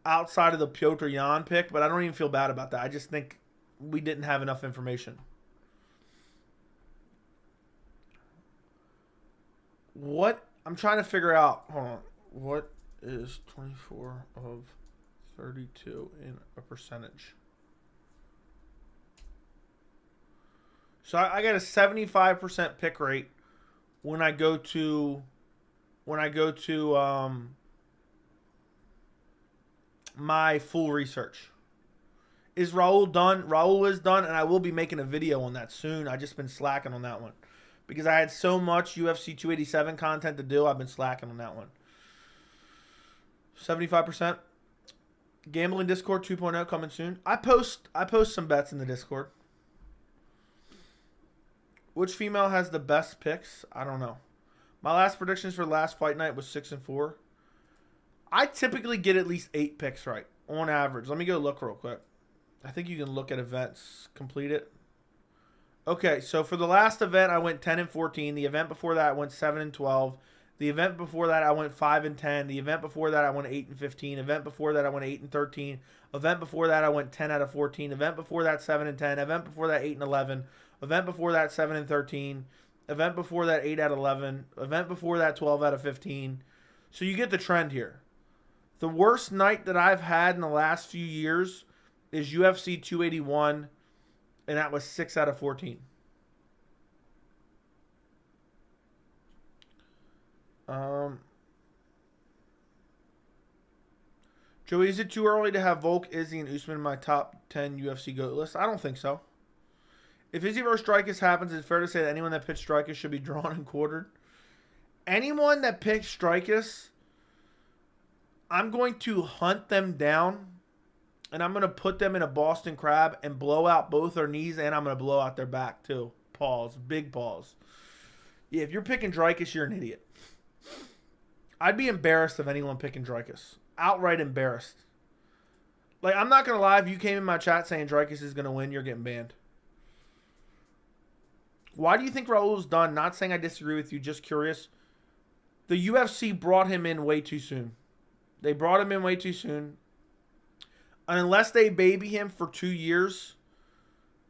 [SPEAKER 1] outside of the Piotr Jan pick, but I don't even feel bad about that. I just think we didn't have enough information. What? I'm trying to figure out. Hold on. What is 24 of 32 in a percentage? So I got a 75% pick rate when I go to my full research. Is Raul done? Raul is done, and I will be making a video on that soon. I just been slacking on that one because I had so much UFC 287 content to do. I've been slacking on that one. 75%. Gambling Discord 2.0 coming soon. I post some bets in the Discord. Which female has the best picks? I don't know. My last predictions for last fight night was 6-4. I typically get at least 8 picks right on average. Let me go look real quick. I think you can look at events, complete it. Okay, so for the last event, I went 10-14. The event before that, I went 7-12. The event before that, I went 5-10. The event before that, I went 8-15. Event before that, I went 8-13. Event before that, I went 10 out of 14. Event before that, 7-10. Event before that, 8-11. Event before that, 7-13. Event before that, 8 out of 11. Event before that, 12 out of 15. So you get the trend here. The worst night that I've had in the last few years is UFC 281, and that was 6 out of 14. Joey, is it too early to have Volk, Izzy, and Usman in my top 10 UFC GOAT list? I don't think so. If Izzy versus Strikers happens, it's fair to say that anyone that picks Strikers should be drawn and quartered. Anyone that picks Strikers, I'm going to hunt them down, and I'm going to put them in a Boston Crab and blow out both their knees, and I'm going to blow out their back too. Pause. Big pause. Yeah, if you're picking Dreykus, you're an idiot. I'd be embarrassed of anyone picking Dreykus. outright embarrassed. Like, I'm not going to lie. If you came in my chat saying Dricus is going to win, you're getting banned. Why do you think Raul's done? Not saying I disagree with you, just curious. The UFC brought him in way too soon. They brought him in way too soon. And unless they baby him for 2 years,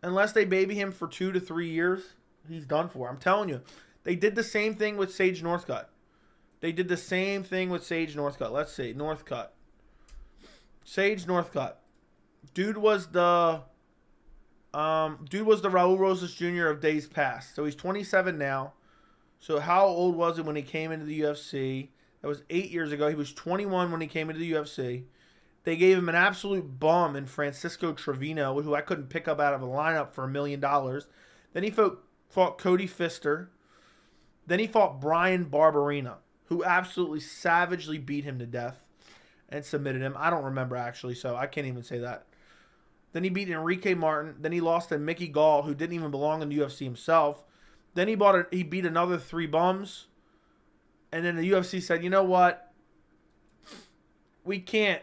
[SPEAKER 1] unless they baby him for 2 to 3 years, he's done for. I'm telling you. They did the same thing with Sage Northcutt. Let's see. Northcutt. Sage Northcutt. Dude was the Raul Rosas Jr. of days past. So he's 27 now. So how old was he when he came into the UFC? That was 8 years ago. He was 21 when he came into the UFC. They gave him an absolute bum in Francisco Trevino, who I couldn't pick up out of a lineup for $1 million. Then he fought Cody Pfister. Then he fought Brian Barberena, who absolutely savagely beat him to death and submitted him. I don't remember, actually, so I can't even say that. Then he beat Enrique Martin. Then he lost to Mickey Gall, who didn't even belong in the UFC himself. Then he beat another 3 bums. And then the UFC said, you know what? We can't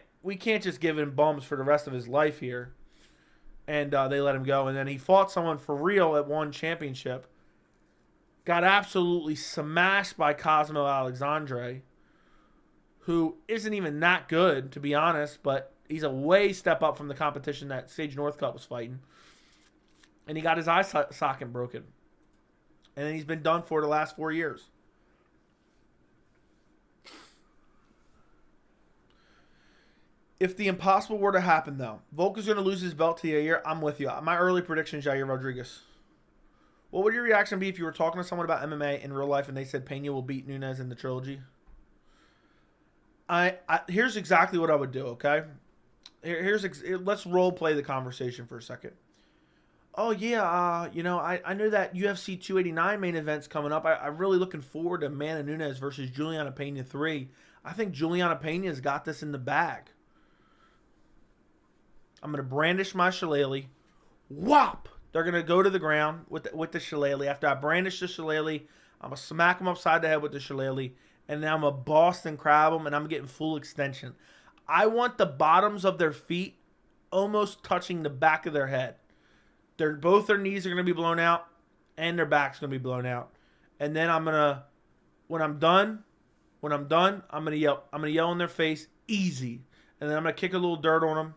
[SPEAKER 1] just give him bums for the rest of his life here. And they let him go. And then he fought someone for real at one championship. Got absolutely smashed by Cosmo Alexandre, who isn't even that good, to be honest, but he's a way step up from the competition that Sage Northcutt was fighting. And he got his eye socket broken. And then he's been done for the last 4 years. If the impossible were to happen, though, Volk is going to lose his belt to Yair. I'm with you. My early prediction is Yair Rodriguez. What would your reaction be if you were talking to someone about MMA in real life and they said Pena will beat Nunes in the trilogy? Here's exactly what I would do, okay? Let's role play the conversation for a second. Oh, yeah, I know that UFC 289 main event's coming up. I'm really looking forward to Amanda Nunes versus Juliana Pena 3. I think Juliana Pena's got this in the bag. I'm going to brandish my shillelagh. Whop! They're going to go to the ground with the shillelagh. After I brandish the shillelagh, I'm going to smack them upside the head with the shillelagh. And then I'm going to Boston crab them, and I'm getting full extension. I want the bottoms of their feet almost touching the back of their head. Both their knees are going to be blown out, and their back's going to be blown out. And then when I'm done, I'm going to yell in their face, easy. And then I'm going to kick a little dirt on them,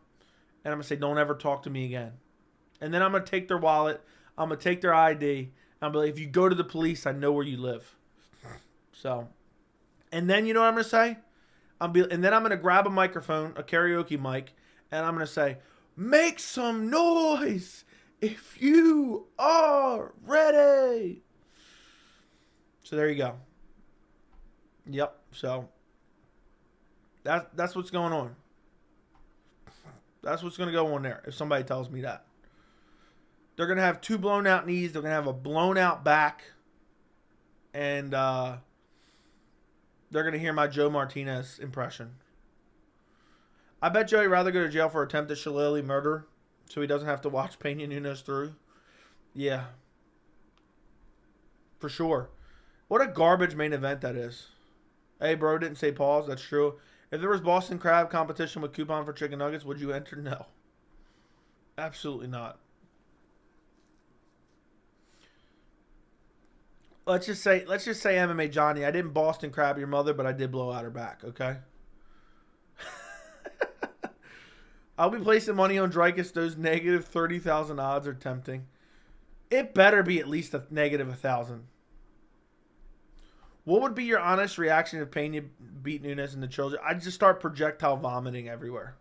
[SPEAKER 1] and I'm going to say, don't ever talk to me again. And then I'm going to take their wallet. I'm going to take their ID. I'm going to be like, if you go to the police, I know where you live. So, and then you know what I'm going to say? And then I'm going to grab a microphone, a karaoke mic, and I'm going to say, make some noise if you are ready. So there you go. Yep. So that's what's going on. That's what's going to go on there if somebody tells me that. They're going to have 2 blown out knees. They're going to have a blown out back. And they're going to hear my Joe Martinez impression. I bet Joey would rather go to jail for attempted shillelagh murder so he doesn't have to watch Pena Nunes through. Yeah. For sure. What a garbage main event that is. Hey, bro, didn't say pause. That's true. If there was Boston Crab competition with coupon for chicken nuggets, would you enter? No. Absolutely not. Let's just say MMA Johnny. I didn't Boston Crab your mother, but I did blow out her back, okay? I'll be placing money on Dricus. Those negative 30,000 odds are tempting. It better be at least a negative 1,000. What would be your honest reaction if Pena beat Nunes in the trilogy? I'd just start projectile vomiting everywhere.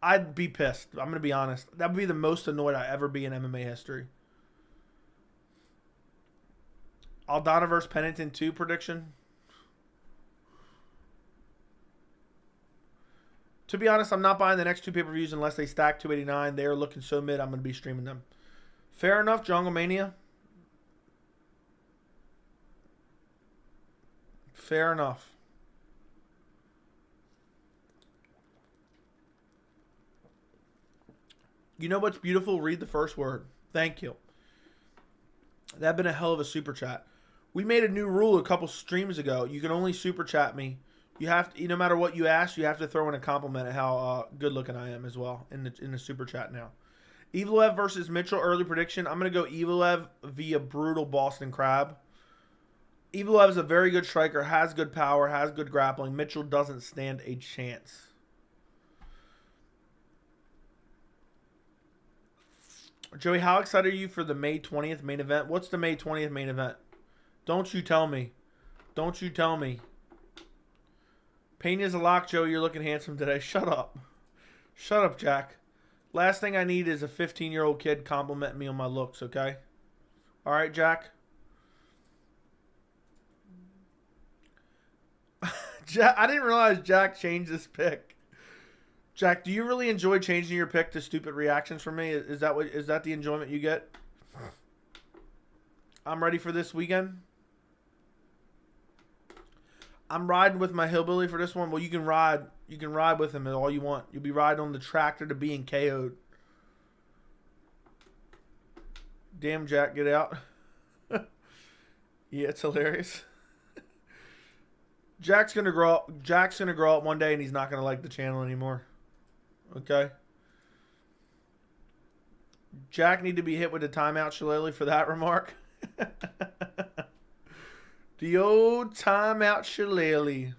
[SPEAKER 1] I'd be pissed. I'm going to be honest. That would be the most annoyed I ever be in MMA history. Aldana vs. Pennington 2 prediction. To be honest, I'm not buying the next 2 pay-per-views unless they stack 289. They are looking so mid, I'm going to be streaming them. Fair enough, Jungle Mania. Fair enough. You know what's beautiful? Read the first word. Thank you. That'd been a hell of a super chat. We made a new rule a couple streams ago. You can only super chat me You have to, no matter what you ask, you have to throw in a compliment at how good looking I am as well in the super chat now. Evloev versus Mitchell, early prediction. I'm going to go Evloev via brutal Boston Crab. Evloev is a very good striker, has good power, has good grappling. Mitchell doesn't stand a chance. Joey, how excited are you for the May 20th main event? What's the May 20th main event? Don't you tell me. Don't you tell me. Pena's a lock, Joe. You're looking handsome today. Shut up. Shut up, Jack. Last thing I need is a 15-year-old kid complimenting me on my looks, okay? All right, Jack? Jack, I didn't realize Jack changed his pick. Jack, do you really enjoy changing your pick to stupid reactions from me? Is that the enjoyment you get? I'm ready for this weekend. I'm riding with my hillbilly for this one. Well, you can ride with him all you want. You'll be riding on the tractor to being KO'd. Damn, Jack, get out. Yeah, it's hilarious. Jack's gonna grow up one day and he's not gonna like the channel anymore. Okay. Jack need to be hit with a timeout, Shillelagh, for that remark. The old timeout, Shillelagh.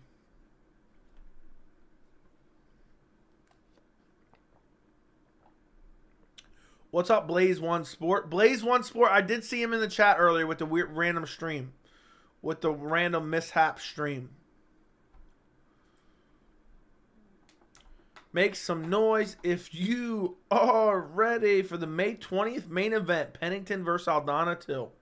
[SPEAKER 1] What's up, Blaze One Sport? Blaze One Sport, I did see him in the chat earlier with the weird random stream. With the random mishap stream. Make some noise if you are ready for the May 20th main event. Pennington versus Aldana Till.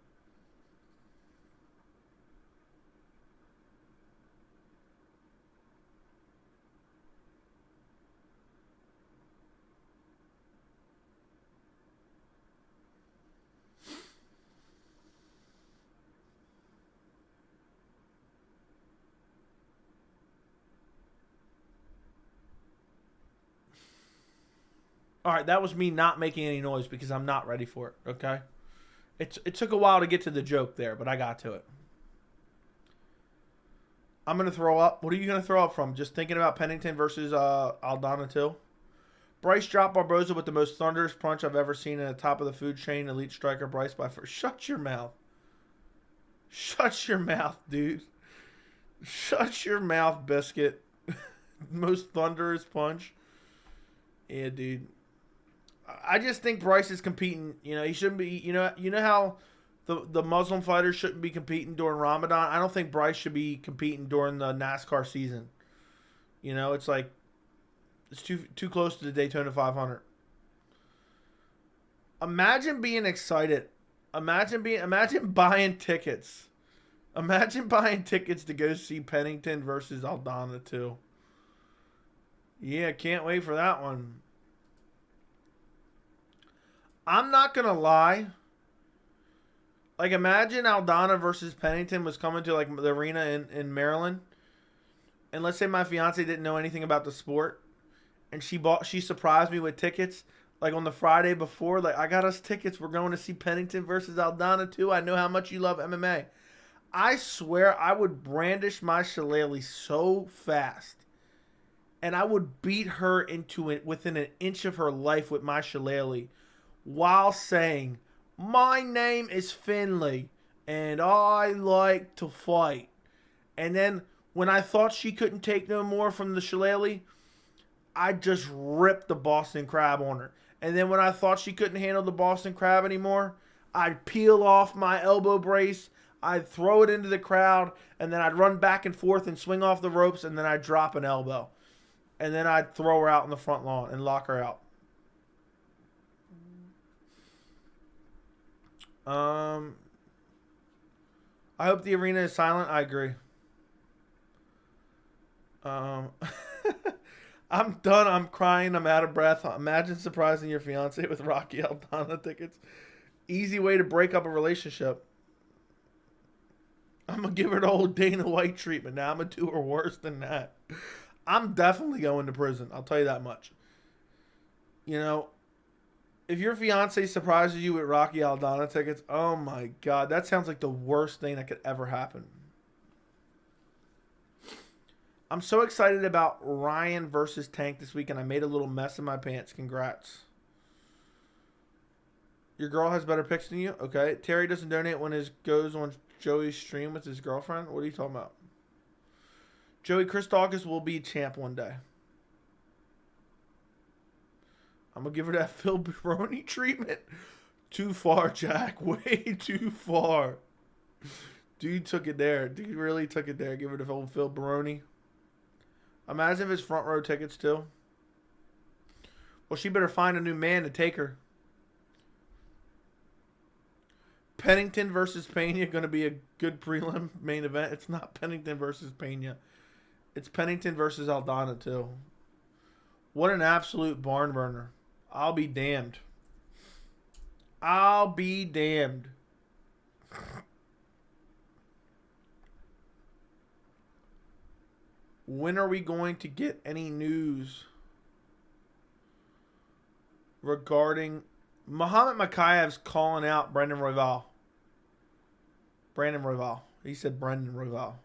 [SPEAKER 1] All right, that was me not making any noise because I'm not ready for it, okay? It took a while to get to the joke there, but I got to it. I'm going to throw up. What are you going to throw up from? Just thinking about Pennington versus Aldana Till? Bryce dropped Barboza with the most thunderous punch I've ever seen in the top of the food chain. Elite striker Bryce by first. Shut your mouth. Shut your mouth, dude. Shut your mouth, biscuit. Most thunderous punch. Yeah, dude. I just think Bryce is competing. You know, he shouldn't be. You know how the Muslim fighters shouldn't be competing during Ramadan. I don't think Bryce should be competing during the NASCAR season. You know, it's like it's too close to the Daytona 500. Imagine being excited. Imagine buying tickets. Imagine buying tickets to go see Pennington versus Aldana too. Yeah, can't wait for that one. I'm not going to lie. Like, imagine Aldana versus Pennington was coming to, like, the arena in Maryland. And let's say my fiance didn't know anything about the sport. And she surprised me with tickets. Like, on the Friday before, like, I got us tickets. We're going to see Pennington versus Aldana, too. I know how much you love MMA. I swear I would brandish my shillelagh so fast. And I would beat her into it within an inch of her life with my shillelagh. While saying, my name is Finley, and I like to fight. And then, when I thought she couldn't take no more from the shillelagh, I just ripped the Boston Crab on her. And then when I thought she couldn't handle the Boston Crab anymore, I'd peel off my elbow brace, I'd throw it into the crowd, and then I'd run back and forth and swing off the ropes, and then I'd drop an elbow. And then I'd throw her out in the front lawn and lock her out. I hope the arena is silent. I agree. I'm done. I'm crying. I'm out of breath. Imagine surprising your fiance with Rocky Aldana tickets. Easy way to break up a relationship. I'm going to give her the old Dana White treatment. Now I'm going to do her worse than that. I'm definitely going to prison. I'll tell you that much. You know, if your fiance surprises you with Rocky Aldana tickets, oh my God, that sounds like the worst thing that could ever happen. I'm so excited about Ryan versus Tank this week, and I made a little mess in my pants. Congrats. Your girl has better picks than you? Okay. Terry doesn't donate when his goes on Joey's stream with his girlfriend? What are you talking about? Joey, Chris Dawkins will be champ one day. I'm going to give her that Phil Baroni treatment. Too far, Jack. Way too far. Dude took it there. Dude really took it there. Give her the old Phil Baroni. Imagine if it's front row tickets too. Well, she better find a new man to take her. Pennington versus Pena going to be a good prelim main event. It's not Pennington versus Pena. It's Pennington versus Aldana too. What an absolute barn burner. I'll be damned. I'll be damned. When are we going to get any news regarding Muhammad Makayev's calling out Brendan Royval? Brandon Royval. He said Brendan Royval.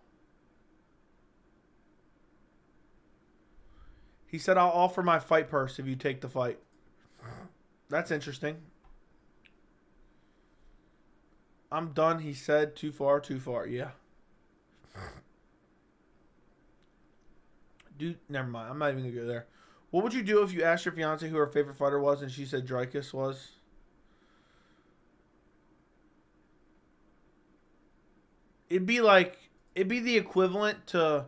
[SPEAKER 1] He said, I'll offer my fight purse if you take the fight. That's interesting. I'm done, he said. Too far, too far. Yeah. Dude, never mind. I'm not even going to go there. What would you do if you asked your fiance who her favorite fighter was and she said Dreykus was? It'd be the equivalent to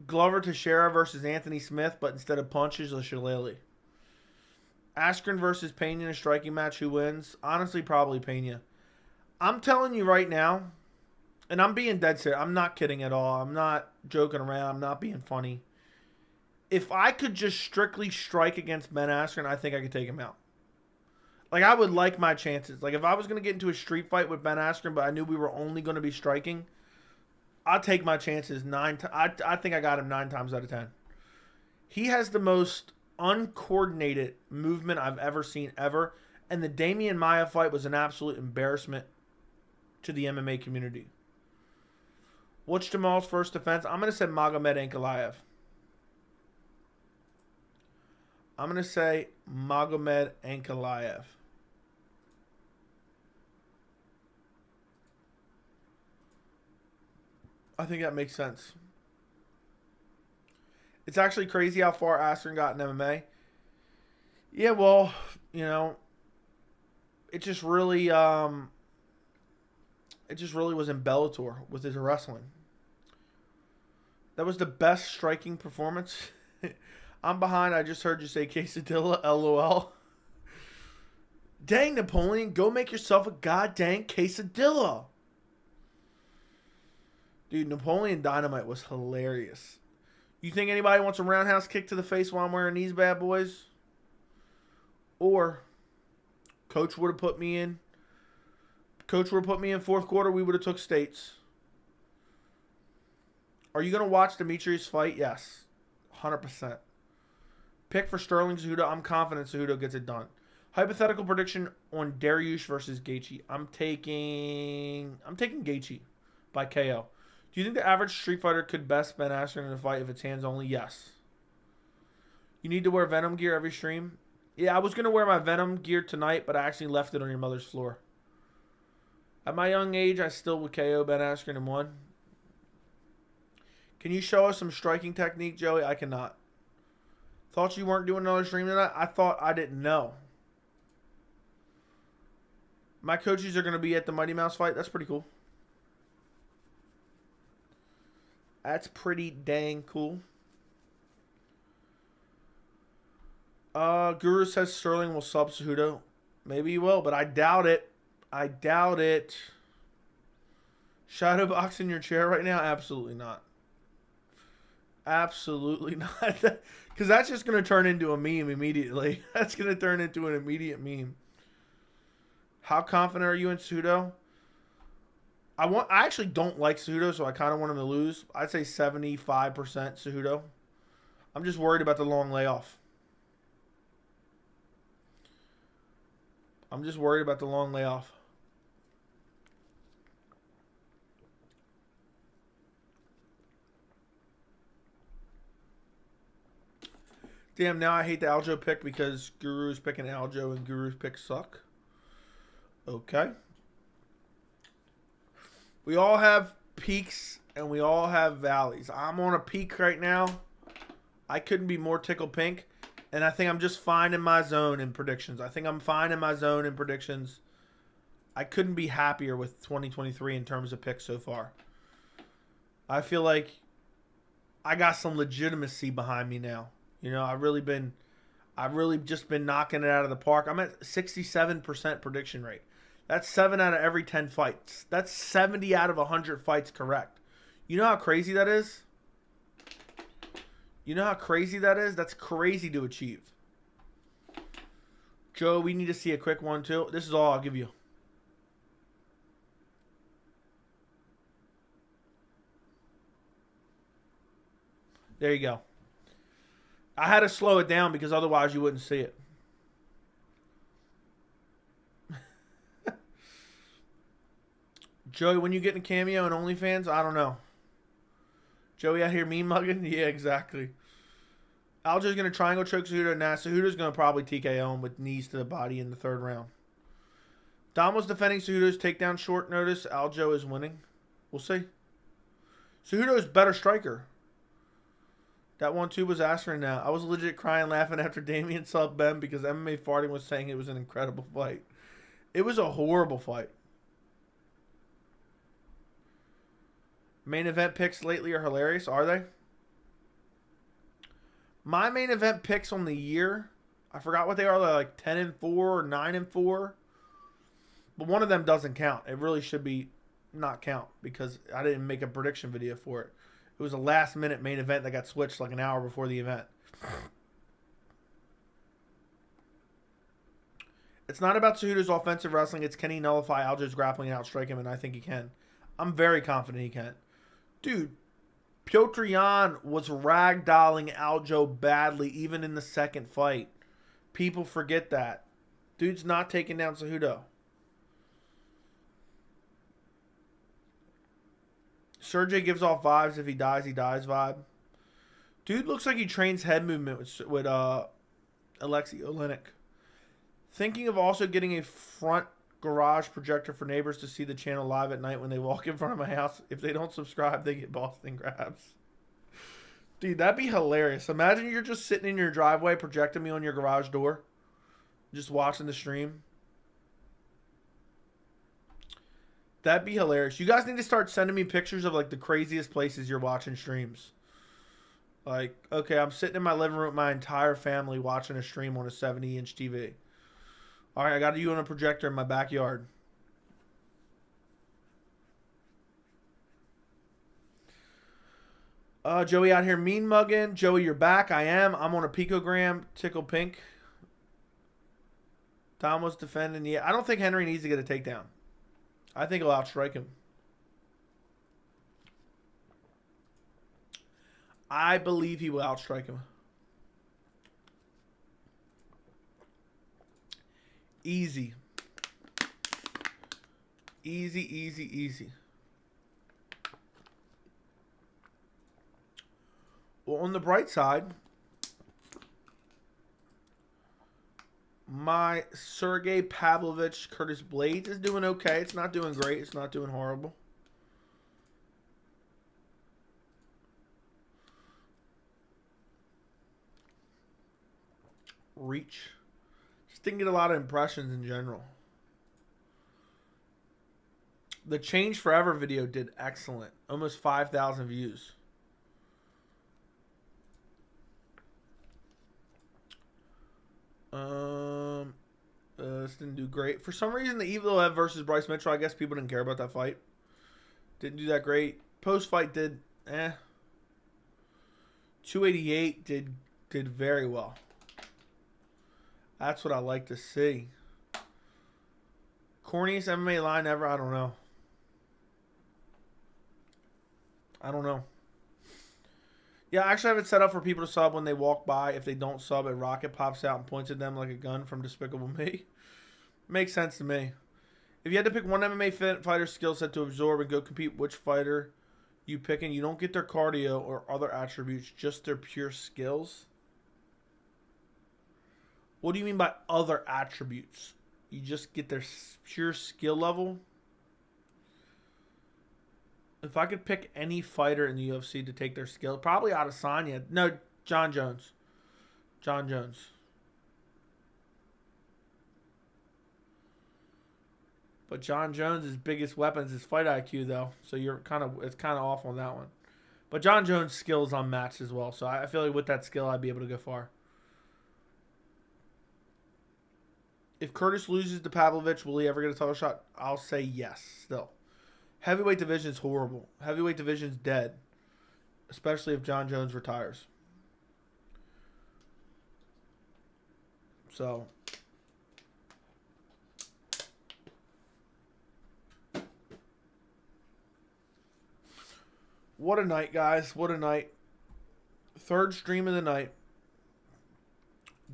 [SPEAKER 1] Glover Teixeira versus Anthony Smith, but instead of punches, a shillelagh. Askren versus Pena in a striking match. Who wins? Honestly, probably Pena. I'm telling you right now, and I'm being dead serious. I'm not kidding at all. I'm not joking around. I'm not being funny. If I could just strictly strike against Ben Askren, I think I could take him out. Like, I would like my chances. Like, if I was going to get into a street fight with Ben Askren, but I knew we were only going to be striking, I'd take my chances 9 times. I think I got him 9 times out of 10. He has the most uncoordinated movement I've ever seen ever. And the Damian Maia fight was an absolute embarrassment to the MMA community. What's Jamal's first defense? I'm going to say Magomed Ankalaev. I'm going to say Magomed Ankalaev. I think that makes sense. It's actually crazy how far Askren got in MMA. Yeah, well, you know, it just really was in Bellator with his wrestling. That was the best striking performance. I'm behind. I just heard you say quesadilla. LOL. Dang, Napoleon, go make yourself a goddamn quesadilla. Dude, Napoleon Dynamite was hilarious. You think anybody wants a roundhouse kick to the face while I'm wearing these bad boys? Or Coach would have put me in. Coach would have put me in fourth quarter. We would have took states. Are you going to watch Demetrius fight? Yes. 100%. Pick for Sterling Cejudo. I'm confident Cejudo gets it done. Hypothetical prediction on Dariush versus Gaethje. I'm taking Gaethje by KO. Do you think the average street fighter could best Ben Askren in a fight if it's hands only? Yes. You need to wear Venom gear every stream? Yeah, I was going to wear my Venom gear tonight, but I actually left it on your mother's floor. At my young age, I still would KO Ben Askren in one. Can you show us some striking technique, Joey? I cannot. Thought you weren't doing another stream tonight? I thought I didn't know. My coaches are going to be at the Mighty Mouse fight. That's pretty cool. That's pretty dang cool. Guru says Sterling will sub Cejudo. Maybe he will, but I doubt it. I doubt it. Shadowbox in your chair right now? Absolutely not. Absolutely not. Because that's just going to turn into a meme immediately. That's going to turn into an immediate meme. How confident are you in Cejudo? I actually don't like Cejudo, so I kind of want him to lose. I'd say 75% Cejudo. I'm just worried about the long layoff. I'm just worried about the long layoff. Damn, now I hate the Aljo pick because Guru's picking Aljo and Guru's picks suck. Okay. We all have peaks and we all have valleys. I'm on a peak right now. I couldn't be more tickled pink. And I think I'm just fine in my zone in predictions. I think I'm fine in my zone in predictions. I couldn't be happier with 2023 in terms of picks so far. I feel like I got some legitimacy behind me now. You know, I've really just been knocking it out of the park. I'm at 67% prediction rate. That's 7 out of every 10 fights. That's 70 out of 100 fights correct. You know how crazy that is? You know how crazy that is? That's crazy to achieve. Joe, we need to see a quick one too. This is all I'll give you. There you go. I had to slow it down because otherwise you wouldn't see it. Joey, when you get in Cameo and OnlyFans, I don't know. Joey out here mean mugging? Yeah, exactly. Aljo's going to triangle choke Cejudo. Nah, Cejudo's going to probably TKO him with knees to the body in the third round. Dom was defending Cejudo's takedown short notice. Aljo is winning. We'll see. Cejudo's better striker. That 1-2 was aspirin now. I was legit crying laughing after Damian subbed Ben because MMA Farting was saying it was an incredible fight. It was a horrible fight. Main event picks lately are hilarious, are they? My main event picks on the year, I forgot what they are. They're like 10-4 or 9-4. But one of them doesn't count. It really should be not count because I didn't make a prediction video for it. It was a last-minute main event that got switched like an hour before the event. It's not about Cejudo's offensive wrestling. It's can he nullify Aljo's grappling and outstrike him, and I think he can. I'm very confident he can. Dude, Piotr Jan was ragdolling Aljo badly even in the second fight. People forget that. Dude's not taking down Cejudo. Sergey gives off vibes. If he dies vibe. Dude looks like he trains head movement with Alexei Olenek. Thinking of also getting a front garage projector for neighbors to see the channel live at night when they walk in front of my house. If they don't subscribe, they get Boston grabs. Dude, that'd be hilarious. Imagine you're just sitting in your driveway projecting me on your garage door. Just watching the stream. That'd be hilarious. You guys need to start sending me pictures of like the craziest places you're watching streams. Like, okay, I'm sitting in my living room with my entire family watching a stream on a 70-inch TV. All right, I got you on a projector in my backyard. Joey out here mean mugging. Joey, you're back. I am. I'm on a picogram. Tickle pink. Tom was defending. Yeah, I don't think Henry needs to get a takedown. I think he'll outstrike him. I believe he will outstrike him. Easy. Easy, easy, easy. Well, on the bright side, my Sergei Pavlovich Curtis Blaydes is doing okay. It's not doing great. It's not doing horrible. Reach. Just didn't get a lot of impressions in general. The Change Forever video did excellent. Almost 5,000 views. This didn't do great. For some reason, the Evil Ev versus Bryce Mitchell, I guess people didn't care about that fight. Didn't do that great. Post-fight did, 288 did very well. That's what I like to see. Corniest MMA line ever? I don't know. I don't know. Yeah, I actually have it set up for people to sub when they walk by. If they don't sub, a rocket pops out and points at them like a gun from Despicable Me. Makes sense to me. If you had to pick one MMA fighter's skill set to absorb and go compete, which fighter you picking? You don't get their cardio or other attributes, just their pure skills. What do you mean by other attributes? You just get their pure skill level? If I could pick any fighter in the UFC to take their skill, probably Adesanya. No, John Jones. John Jones. But John Jones' biggest weapon is his fight IQ, though. So it's kind of off on that one. But John Jones' skill is unmatched as well. So I feel like with that skill, I'd be able to go far. If Curtis loses to Pavlovich, will he ever get a title shot? I'll say yes, still. Heavyweight division is horrible. Heavyweight division's dead. Especially if John Jones retires. So... what a night, guys. What a night. Third stream of the night.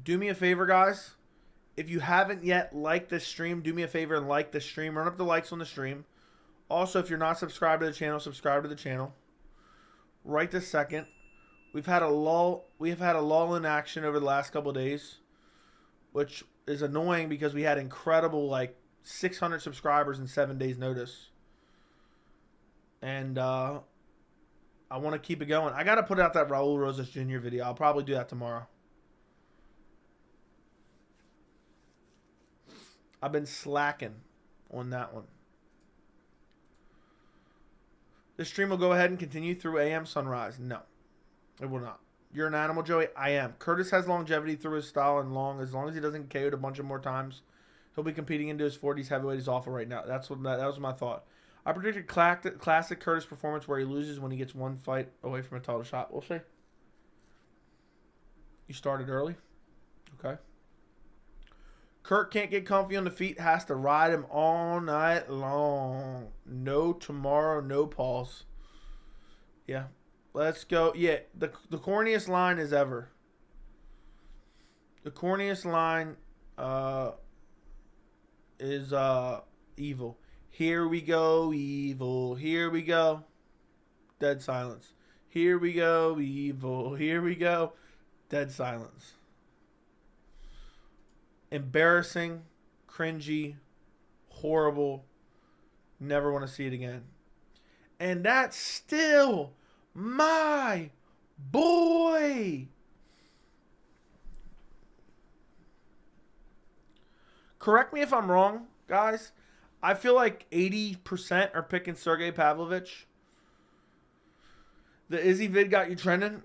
[SPEAKER 1] Do me a favor, guys. If you haven't yet liked this stream, do me a favor and like this stream. Run up the likes on the stream. Also, if you're not subscribed to the channel, subscribe to the channel. Right this second. We've had a lull in action over the last couple of days, which is annoying because we had incredible, like, 600 subscribers in 7 days' notice. And I want to keep it going. I got to put out that Raul Rosas Jr. video. I'll probably do that tomorrow. I've been slacking on that one. This stream will go ahead and continue through AM sunrise. No, it will not. You're an animal, Joey. I am. Curtis has longevity through his style, and as long as he doesn't KO it a bunch of more times, he'll be competing into his 40s. Heavyweight is awful right now. That was my thought. I predicted classic Curtis performance where he loses when he gets one fight away from a title shot. We'll see. You started early. Okay. Kurt can't get comfy on the feet. Has to ride him all night long. No tomorrow, no pause. Yeah. Let's go. Yeah, the corniest line is ever. The corniest line is evil. Here we go, evil. Here we go. Dead silence. Here we go, evil. Here we go. Dead silence. Embarrassing, cringy, horrible. Never want to see it again. And that's still my boy. Correct me if I'm wrong, guys. I feel like 80% are picking Sergei Pavlovich. The Izzy vid got you trending.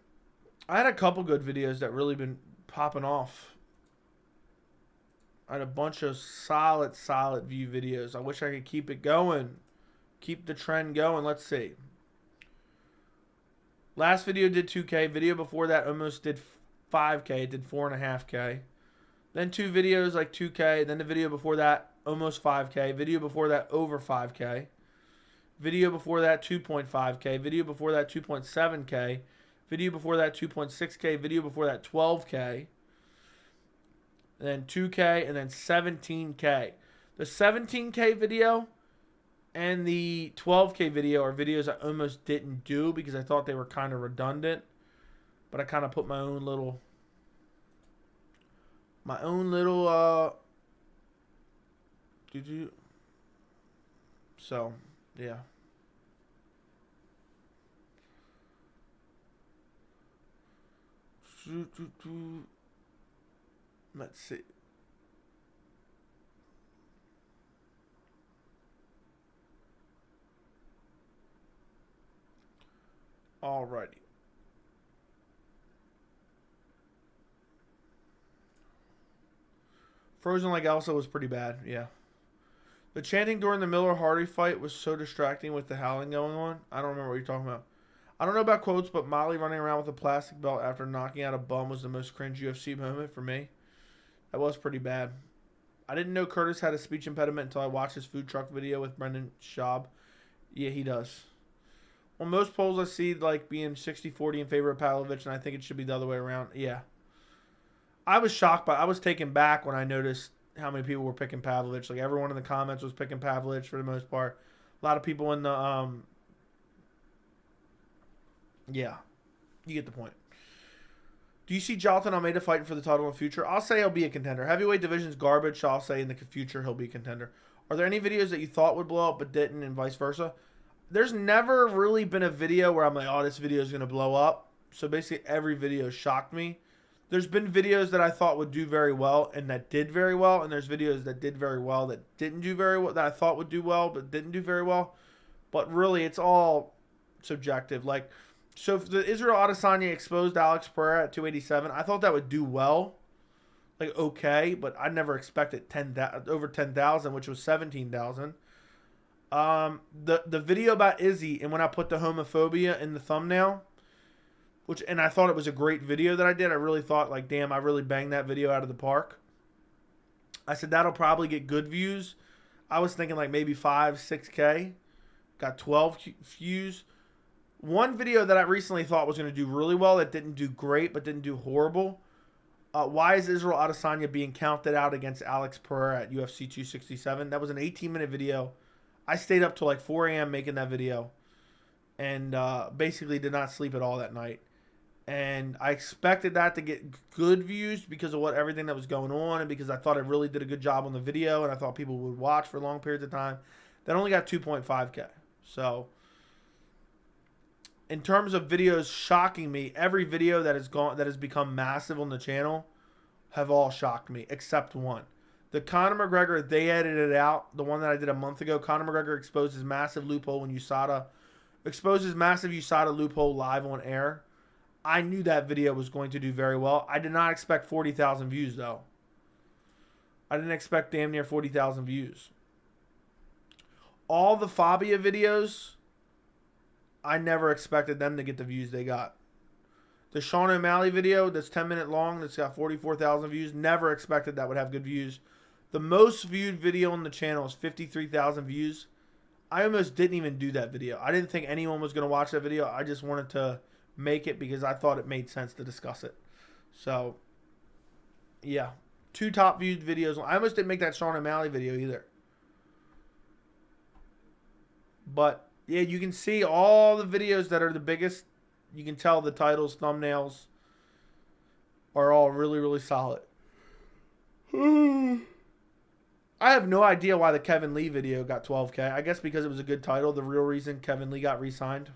[SPEAKER 1] I had a couple good videos that really been popping off. I had a bunch of solid view videos. I wish I could keep it going. Keep the trend going. Let's see. Last video did 2K. Video before that almost did 5K. It did 4.5K. Then 2 videos like 2K. Then the video before that almost 5K. Video before that over 5K. Video before that 2.5K. Video before that 2.7K. Video before that 2.6K. Video before that 12K. And then 2K and then 17K. The 17K video and the 12K video are videos I almost didn't do because I thought they were kind of redundant. But I kind of put my own little so, yeah. Let's see. Alrighty. Frozen like Elsa was pretty bad, yeah. The chanting during the Miller-Hardy fight was so distracting with the howling going on. I don't remember what you're talking about. I don't know about quotes, but Molly running around with a plastic belt after knocking out a bum was the most cringe UFC moment for me. That was pretty bad. I didn't know Curtis had a speech impediment until I watched his food truck video with Brendan Schaub. Yeah, he does. Well, most polls I see like being 60-40 in favor of Pavlovich, and I think it should be the other way around. Yeah. I was shocked I was taken back when I noticed how many people were picking Pavlovich. Like, everyone in the comments was picking Pavlovich for the most part. A lot of people in the, yeah, you get the point. Do you see Jonathan Almeida fighting for the title in the future? I'll say he'll be a contender. Heavyweight division's garbage. So I'll say in the future he'll be a contender. Are there any videos that you thought would blow up but didn't, and vice versa? There's never really been a video where I'm like, oh, this video is going to blow up. So basically every video shocked me. There's been videos that I thought would do very well and that did very well. And there's videos that did very well that didn't do very well, that I thought would do well but didn't do very well. But really, it's all subjective. Like, so if the Israel Adesanya exposed Alex Pereira at 287, I thought that would do well. Like, okay, but I never expected over 10,000, which was 17,000. The video about Izzy, and when I put the homophobia in the thumbnail, and I thought it was a great video that I did. I really thought, like, damn, I really banged that video out of the park. I said that'll probably get good views. I was thinking like maybe 5, 6K. Got 12 views. One video that I recently thought was going to do really well that didn't do great but didn't do horrible. Why is Israel Adesanya being counted out against Alex Pereira at UFC 267? That was an 18-minute video. I stayed up till like 4 a.m. making that video and basically did not sleep at all that night. And I expected that to get good views because of everything that was going on and because I thought I really did a good job on the video and I thought people would watch for long periods of time. That only got 2.5K. So in terms of videos shocking me, every video that has become massive on the channel have all shocked me except one. The Conor McGregor, they edited it out. The one that I did a month ago, Conor McGregor exposes massive loophole when exposes massive USADA loophole live on air. I knew that video was going to do very well. I did not expect 40,000 views though. I didn't expect damn near 40,000 views. All the Fabia videos, I never expected them to get the views they got. The Sean O'Malley video that's 10 minutes long, that's got 44,000 views, never expected that would have good views. The most viewed video on the channel is 53,000 views. I almost didn't even do that video. I didn't think anyone was going to watch that video. I just wanted to make it because I thought it made sense to discuss it. So, yeah. 2 top viewed videos. I almost didn't make that Sean O'Malley video either. But, yeah, you can see all the videos that are the biggest. You can tell the titles, thumbnails are all really, really solid. I have no idea why the Kevin Lee video got 12K. I guess because it was a good title. The real reason Kevin Lee got re-signed.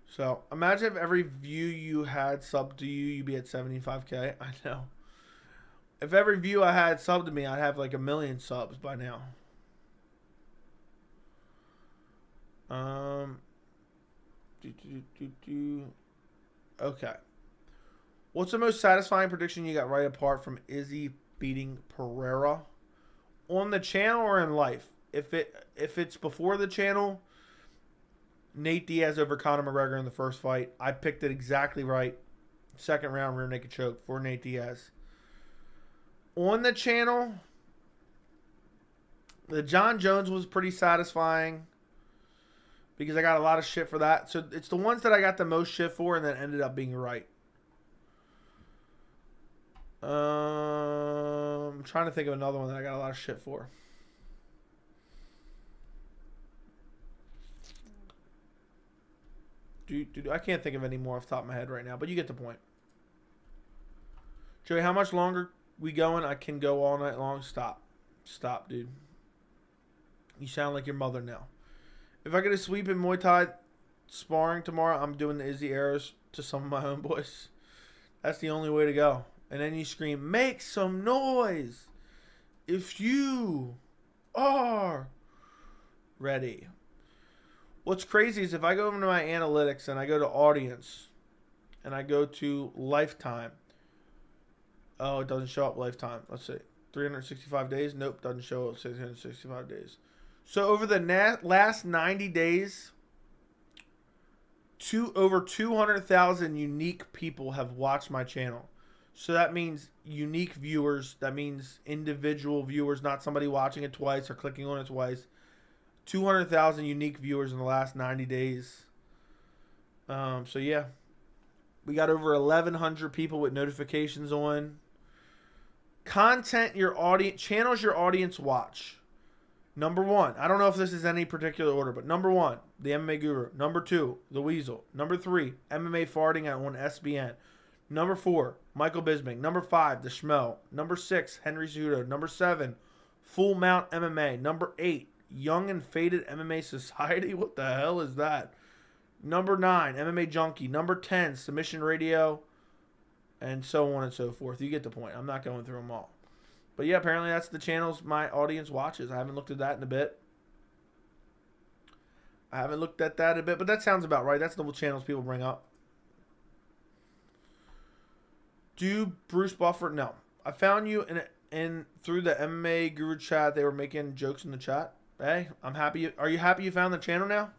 [SPEAKER 1] So, imagine if every view you had subbed to you, you'd be at 75K. I know. If every view I had subbed to me, I'd have like 1 million subs by now. Okay. What's the most satisfying prediction you got right apart from Izzy beating Pereira? On the channel or in life? If it's before the channel, Nate Diaz over Conor McGregor in the first fight. I picked it exactly right. Second round rear naked choke for Nate Diaz. On the channel, the John Jones was pretty satisfying because I got a lot of shit for that. So it's the ones that I got the most shit for and then ended up being right. I'm trying to think of another one that I got a lot of shit for. I can't think of any more off the top of my head right now, but you get the point. Joey, how much longer we going? I can go all night long. Stop. Stop, dude. You sound like your mother now. If I get a sweep in Muay Thai sparring tomorrow, I'm doing the Izzy arrows to some of my homeboys. That's the only way to go. And then you scream, make some noise if you are ready. What's crazy is if I go into my analytics and I go to audience and I go to lifetime. Oh, it doesn't show up lifetime. Let's see. 365 days? Nope, doesn't show up 365 days. So over the last 90 days, over 200,000 unique people have watched my channel. So that means unique viewers. That means individual viewers, not somebody watching it twice or clicking on it twice. 200,000 unique viewers in the last 90 days. So yeah, we got over 1,100 people with notifications on. Content your audience, channels your audience watch. Number 1, I don't know if this is any particular order, but number 1, the MMA Guru. Number 2, the Weasel. Number 3, MMA Farting on SBN. Number 4, Michael Bisping. Number 5, the Schmo. Number 6, Henry Cejudo. Number 7, Full Mount MMA. Number 8, Young and Faded MMA Society. What the hell is that? Number 9, MMA Junkie. Number 10, Submission Radio. And so on and so forth. You get the point. I'm not going through them all. But yeah, apparently that's the channels my audience watches. I haven't looked at that in a bit. But that sounds about right. That's the channels people bring up. Do Bruce Buffer? No. I found you in through the MMA Guru chat. They were making jokes in the chat. Hey, I'm happy. Are you happy you found the channel now?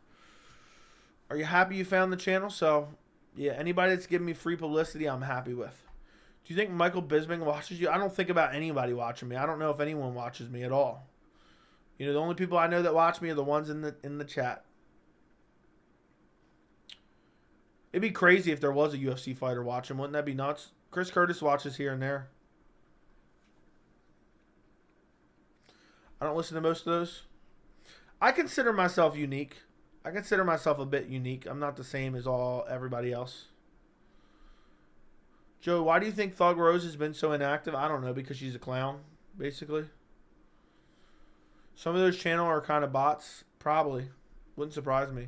[SPEAKER 1] Are you happy you found the channel? So, yeah, anybody that's giving me free publicity, I'm happy with. Do you think Michael Bisping watches you? I don't think about anybody watching me. I don't know if anyone watches me at all. You know, the only people I know that watch me are the ones in the chat. It'd be crazy if there was a UFC fighter watching. Wouldn't that be nuts? Chris Curtis watches here and there. I don't listen to most of those. I consider myself unique. I consider myself a bit unique. I'm not the same as everybody else. Joe, why do you think Thug Rose has been so inactive? I don't know, because she's a clown, basically. Some of those channels are kind of bots. Probably. Wouldn't surprise me.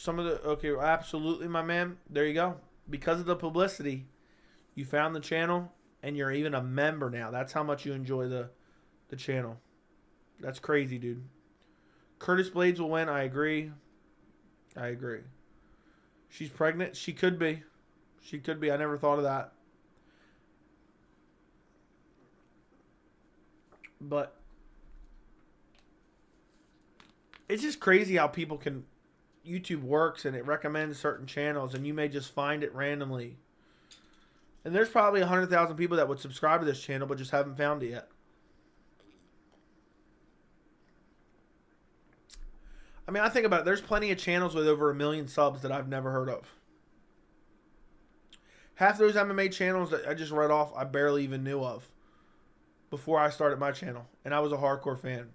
[SPEAKER 1] Okay, absolutely, my man. There you go. Because of the publicity, you found the channel, and you're even a member now. That's how much you enjoy the channel. That's crazy, dude. Curtis Blaydes will win. I agree. She's pregnant. She could be. I never thought of that. But it's just crazy how people can... YouTube works and it recommends certain channels and you may just find it randomly. And there's probably 100,000 people that would subscribe to this channel but just haven't found it yet. I mean, I think about it. There's plenty of channels with over 1 million subs that I've never heard of. Half those MMA channels that I just read off, I barely even knew of before I started my channel. And I was a hardcore fan.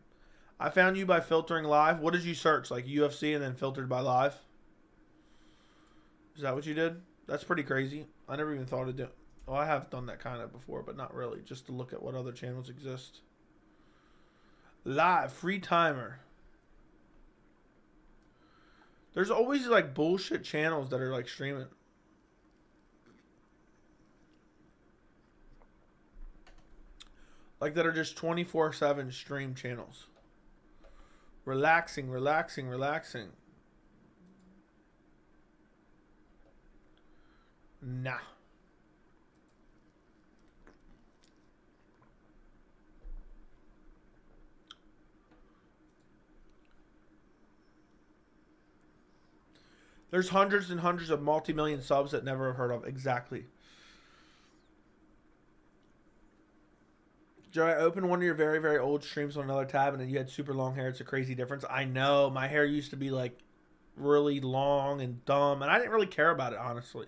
[SPEAKER 1] I found you by filtering live. What did you search? Like UFC and then filtered by live? Is that what you did? That's pretty crazy. I never even thought of doing... Well, I have done that kind of before, but not really. Just to look at what other channels exist. Live. Free timer. There's always like bullshit channels that are like streaming. Like that are just 24/7 stream channels. Relaxing. Nah. There's hundreds and hundreds of multi-million subs that never have heard of. Exactly. Joe, I opened one of your very, very old streams on another tab and then you had super long hair. It's a crazy difference. I know. My hair used to be like really long and dumb. And I didn't really care about it, honestly.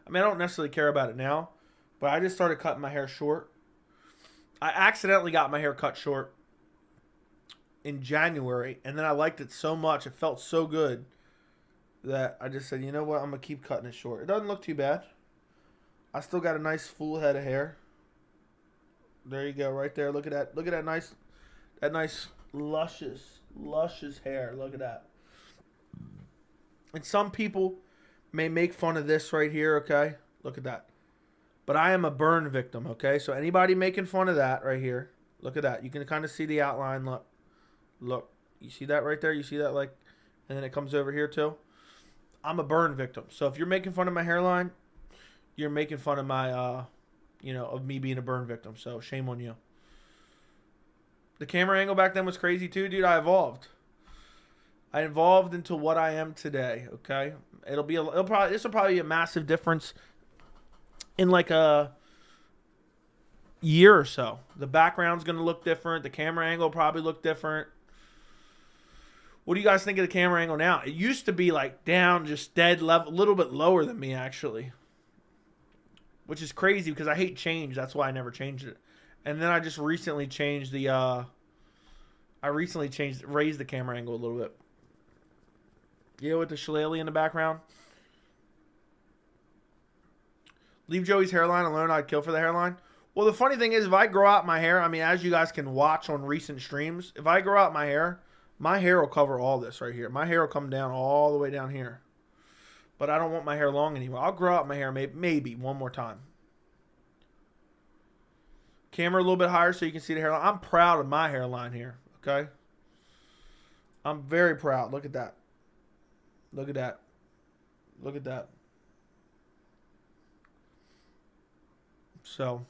[SPEAKER 1] I mean, I don't necessarily care about it now. But I just started cutting my hair short. I accidentally got my hair cut short in January. And then I liked it so much. It felt so good that I just said, you know what? I'm going to keep cutting it short. It doesn't look too bad. I still got a nice full head of hair. There you go, right there. Look at that. Look at that nice luscious hair. Look at that. And some people may make fun of this right here, okay? Look at that. But I am a burn victim, okay? So anybody making fun of that right here, look at that. You can kind of see the outline. Look. You see that right there? You see that like, and then it comes over here too? I'm a burn victim. So if you're making fun of my hairline, you're making fun of my, of me being a burn victim. So shame on you. The camera angle back then was crazy too, dude. I evolved. I evolved into what I am today. Okay, this will probably be a massive difference in like a year or so. The background's gonna look different. The camera angle will probably look different. What do you guys think of the camera angle now? It used to be like down, just dead level, a little bit lower than me actually. Which is crazy because I hate change. That's why I never changed it. And then I just recently changed the raised the camera angle a little bit. Yeah, with the shillelagh in the background. Leave Joey's hairline alone. I'd kill for the hairline. Well, the funny thing is, if I grow out my hair, I mean, as you guys can watch on recent streams, if I grow out my hair will cover all this right here. My hair will come down all the way down here. But I don't want my hair long anymore. I'll grow out my hair maybe one more time. Camera a little bit higher so you can see the hairline. I'm proud of my hairline here, okay? I'm very proud. Look at that. Look at that. Look at that. So,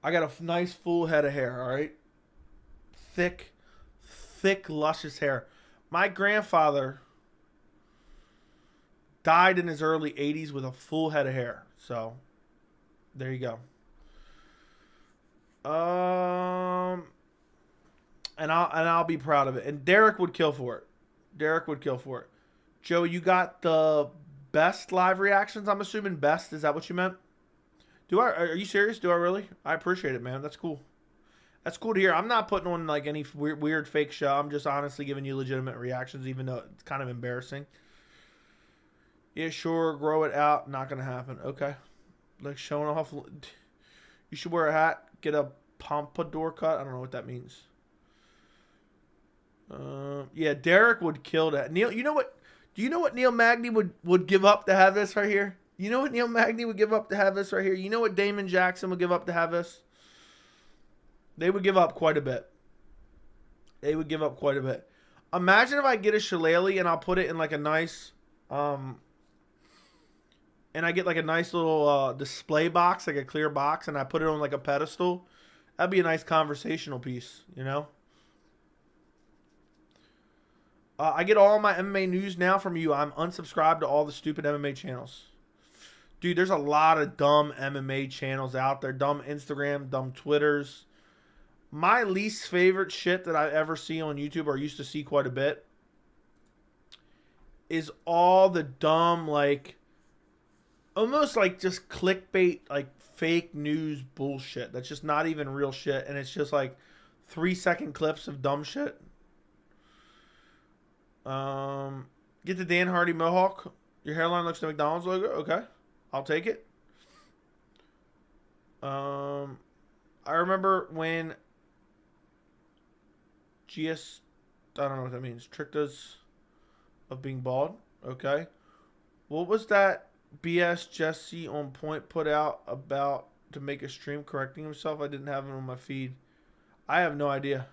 [SPEAKER 1] I got a nice full head of hair, all right? Thick, luscious hair. My grandfather died in his early 80s with a full head of hair. So, there you go. And I'll be proud of it. And Derek would kill for it. Derek would kill for it. Joe, you got the best live reactions, I'm assuming. Best, is that what you meant? Are you serious? Do I really? I appreciate it, man. That's cool. That's cool to hear. I'm not putting on like any weird fake show. I'm just honestly giving you legitimate reactions, even though it's kind of embarrassing. Yeah, sure. Grow it out. Not going to happen. Okay. Like showing off. You should wear a hat. Get a pompadour cut. I don't know what that means. Yeah, Derek would kill that. Neil, you know what? Do you know what Neil Magny would give up to have this right here? You know what Neil Magny would give up to have this right here? You know what Damon Jackson would give up to have this? They would give up quite a bit. They would give up quite a bit. Imagine if I get a shillelagh and I'll put it in like a nice, and I get like a nice little display box, like a clear box, and I put it on like a pedestal. That'd be a nice conversational piece, you know? I get all my MMA news now from you. I'm unsubscribed to all the stupid MMA channels. Dude, there's a lot of dumb MMA channels out there. Dumb Instagram, dumb Twitters. My least favorite shit that I ever see on YouTube, or used to see quite a bit, is all the dumb, like, almost like just clickbait, like fake news bullshit. That's just not even real shit. And it's just like 3-second clips of dumb shit. Get the Dan Hardy Mohawk. Your hairline looks like the McDonald's logo. Okay. I'll take it. I remember when GS, I don't know what that means, tricked us of being bald. Okay. What was that BS Jesse on Point put out about to make a stream correcting himself? I didn't have it on my feed. I have no idea.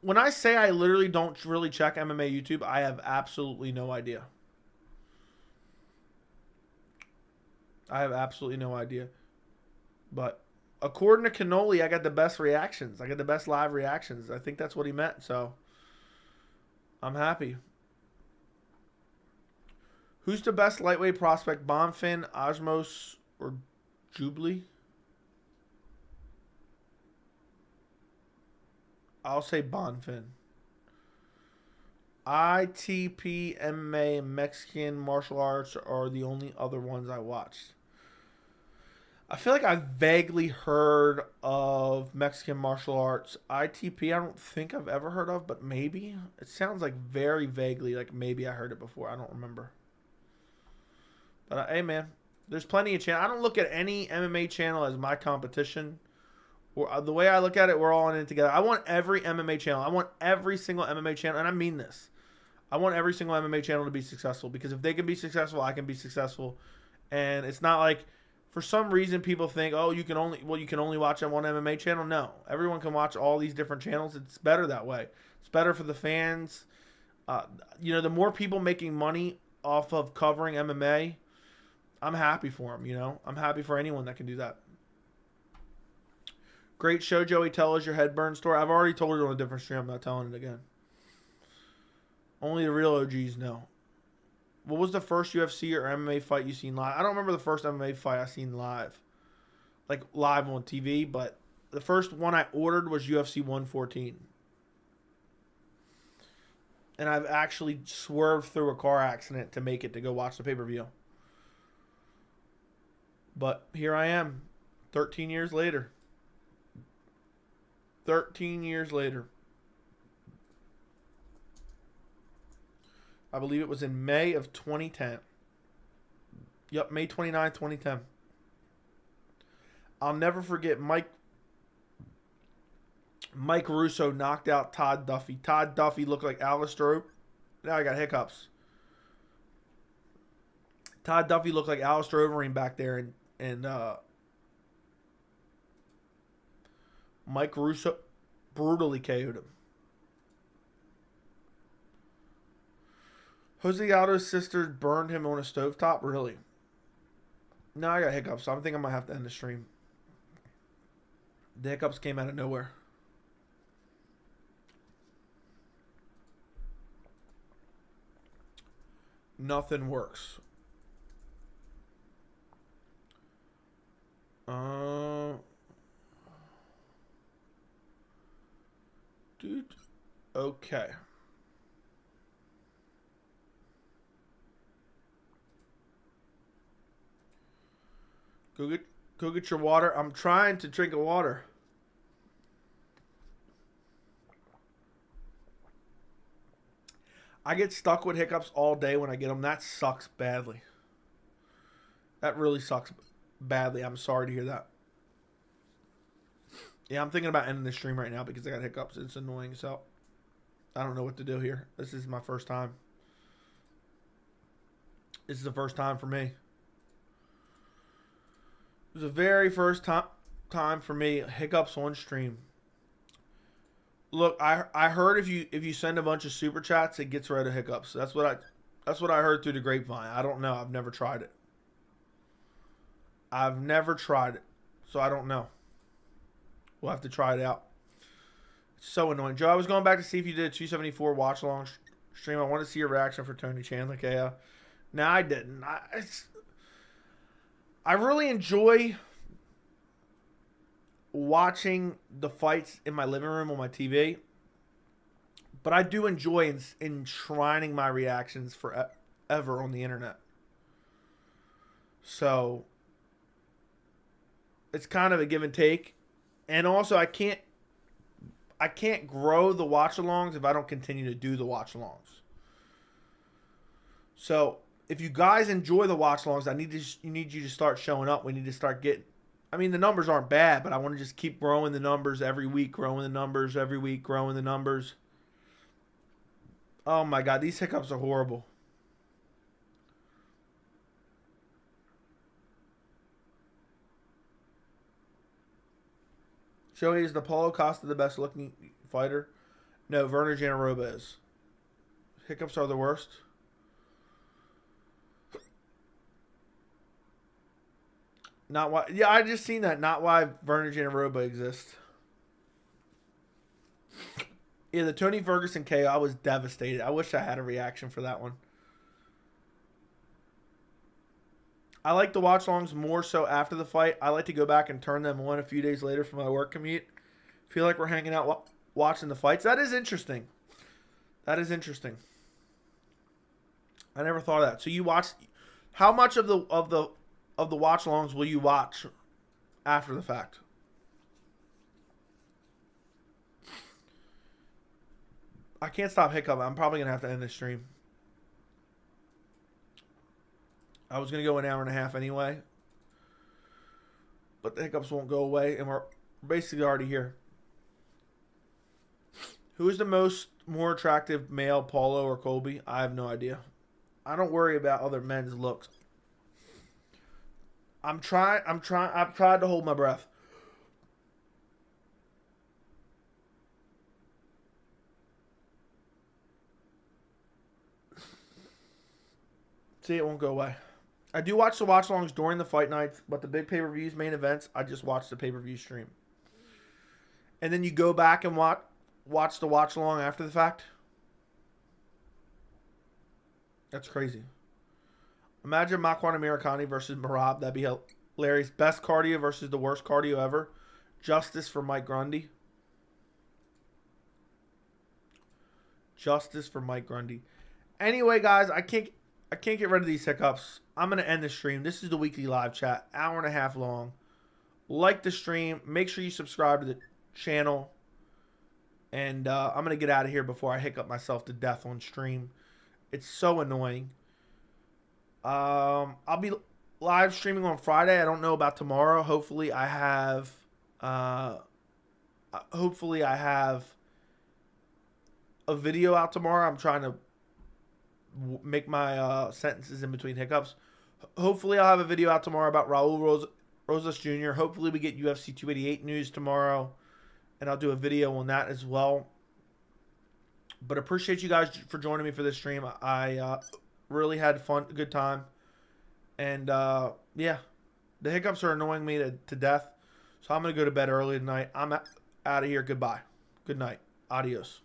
[SPEAKER 1] When I say I literally don't really check MMA YouTube, I have absolutely no idea. I have absolutely no idea. But according to Cannoli, I got the best reactions. I got the best live reactions. I think that's what he meant. So I'm happy. Who's the best lightweight prospect? Bonfin, Osmos, or Jubilee? I'll say Bonfin. ITP, MMA, and Mexican martial arts are the only other ones I watched. I feel like I've vaguely heard of Mexican martial arts. ITP, I don't think I've ever heard of, but maybe. It sounds like very vaguely, like maybe I heard it before. I don't remember. But hey, man, there's plenty of channels. I don't look at any MMA channel as my competition. Or the way I look at it, we're all in it together. I want every MMA channel. I want every single MMA channel, and I mean this. I want every single MMA channel to be successful, because if they can be successful, I can be successful. And it's not like, for some reason, people think, oh, you can only watch on one MMA channel. No, everyone can watch all these different channels. It's better that way. It's better for the fans. The more people making money off of covering MMA, I'm happy for them. I'm happy for anyone that can do that. Great show, Joey. Tell us your headburn story. I've already told it on a different stream. I'm not telling it again. Only the real OGs know. What was the first UFC or MMA fight you seen live? I don't remember the first MMA fight I seen live. Like live on TV, but the first one I ordered was UFC 114. And I've actually swerved through a car accident to make it to go watch the pay-per-view. But here I am. 13 years later. 13 years later. I believe it was in May of 2010. Yep, May 29, 2010. I'll never forget Mike Russo knocked out Todd Duffy. Todd Duffy looked like Alistair. Now I got hiccups. Todd Duffy looked like Alistair Overeem back there, and Mike Russo brutally KO'd him. Jose Aldo's sisters burned him on a stovetop? Really? No, I got hiccups, so I think I might have to end the stream. The hiccups came out of nowhere. Nothing works. Dude. Okay. Go get your water. I'm trying to drink a water. I get stuck with hiccups all day when I get them. That sucks badly. That really sucks badly. I'm sorry to hear that. Yeah, I'm thinking about ending the stream right now because I got hiccups. It's annoying. So I don't know what to do here. This is my first time. This is the first time for me. It was the very first time for me. Hiccups on stream. Look, I heard if you send a bunch of super chats, it gets rid of hiccups. That's what I heard through the grapevine. I don't know. I've never tried it. I've never tried it, so I don't know. We'll have to try it out. It's so annoying. Joe, I was going back to see if you did a 274 watch along stream. I wanted to see your reaction for Tony Chandler KO. No, I didn't. I really enjoy watching the fights in my living room on my TV, but I do enjoy enshrining my reactions forever on the internet. So it's kind of a give and take, and also I can't grow the watch-alongs if I don't continue to do the watch-alongs. So if you guys enjoy the watch-alongs, I need you to start showing up. We need to start getting. I mean, the numbers aren't bad, but I want to just keep growing the numbers every week, growing the numbers every week, growing the numbers. Oh my God, these hiccups are horrible. Joey, is the Paulo Costa the best looking fighter? No, Werner Janaroba is. Hiccups are the worst. Not why. Yeah, I just seen that. Not why Werner Janaroba exists. Yeah, the Tony Ferguson KO, I was devastated. I wish I had a reaction for that one. I like the watch-alongs more so after the fight. I like to go back and turn them on a few days later for my work commute. Feel like we're hanging out watching the fights. That is interesting. That is interesting. I never thought of that. So you watch. How much of the watch-alongs will you watch after the fact? I can't stop hiccuping. I'm probably going to have to end this stream. I was going to go an hour and a half anyway. But the hiccups won't go away, and we're basically already here. Who is the more attractive male, Paulo or Colby? I have no idea. I don't worry about other men's looks. I've tried to hold my breath. See, it won't go away. I do watch the watch-alongs during the fight nights, but the big pay-per-views, main events, I just watch the pay-per-view stream. And then you go back and watch the watch-along after the fact. That's crazy. Imagine Makwan Amirkhani versus Merab. That'd be hilarious. Best cardio versus the worst cardio ever. Justice for Mike Grundy. Justice for Mike Grundy. Anyway, guys, I can't get rid of these hiccups. I'm going to end the stream. This is the weekly live chat. Hour and a half long. like the stream. Make sure you subscribe to the channel. And I'm going to get out of here before I hiccup myself to death on stream. It's so annoying. I'll be live streaming on Friday. I don't know about tomorrow. Hopefully I have a video out tomorrow. I'm trying to make my sentences in between hiccups. Hopefully I'll have a video out tomorrow about Raul Rosas Jr. Hopefully we get UFC 288 news tomorrow, and I'll do a video on that as well. But appreciate you guys for joining me for this stream. I really had fun, good time. And yeah, the hiccups are annoying me to death. So I'm going to go to bed early tonight. I'm out of here. Goodbye. Good night. Adios.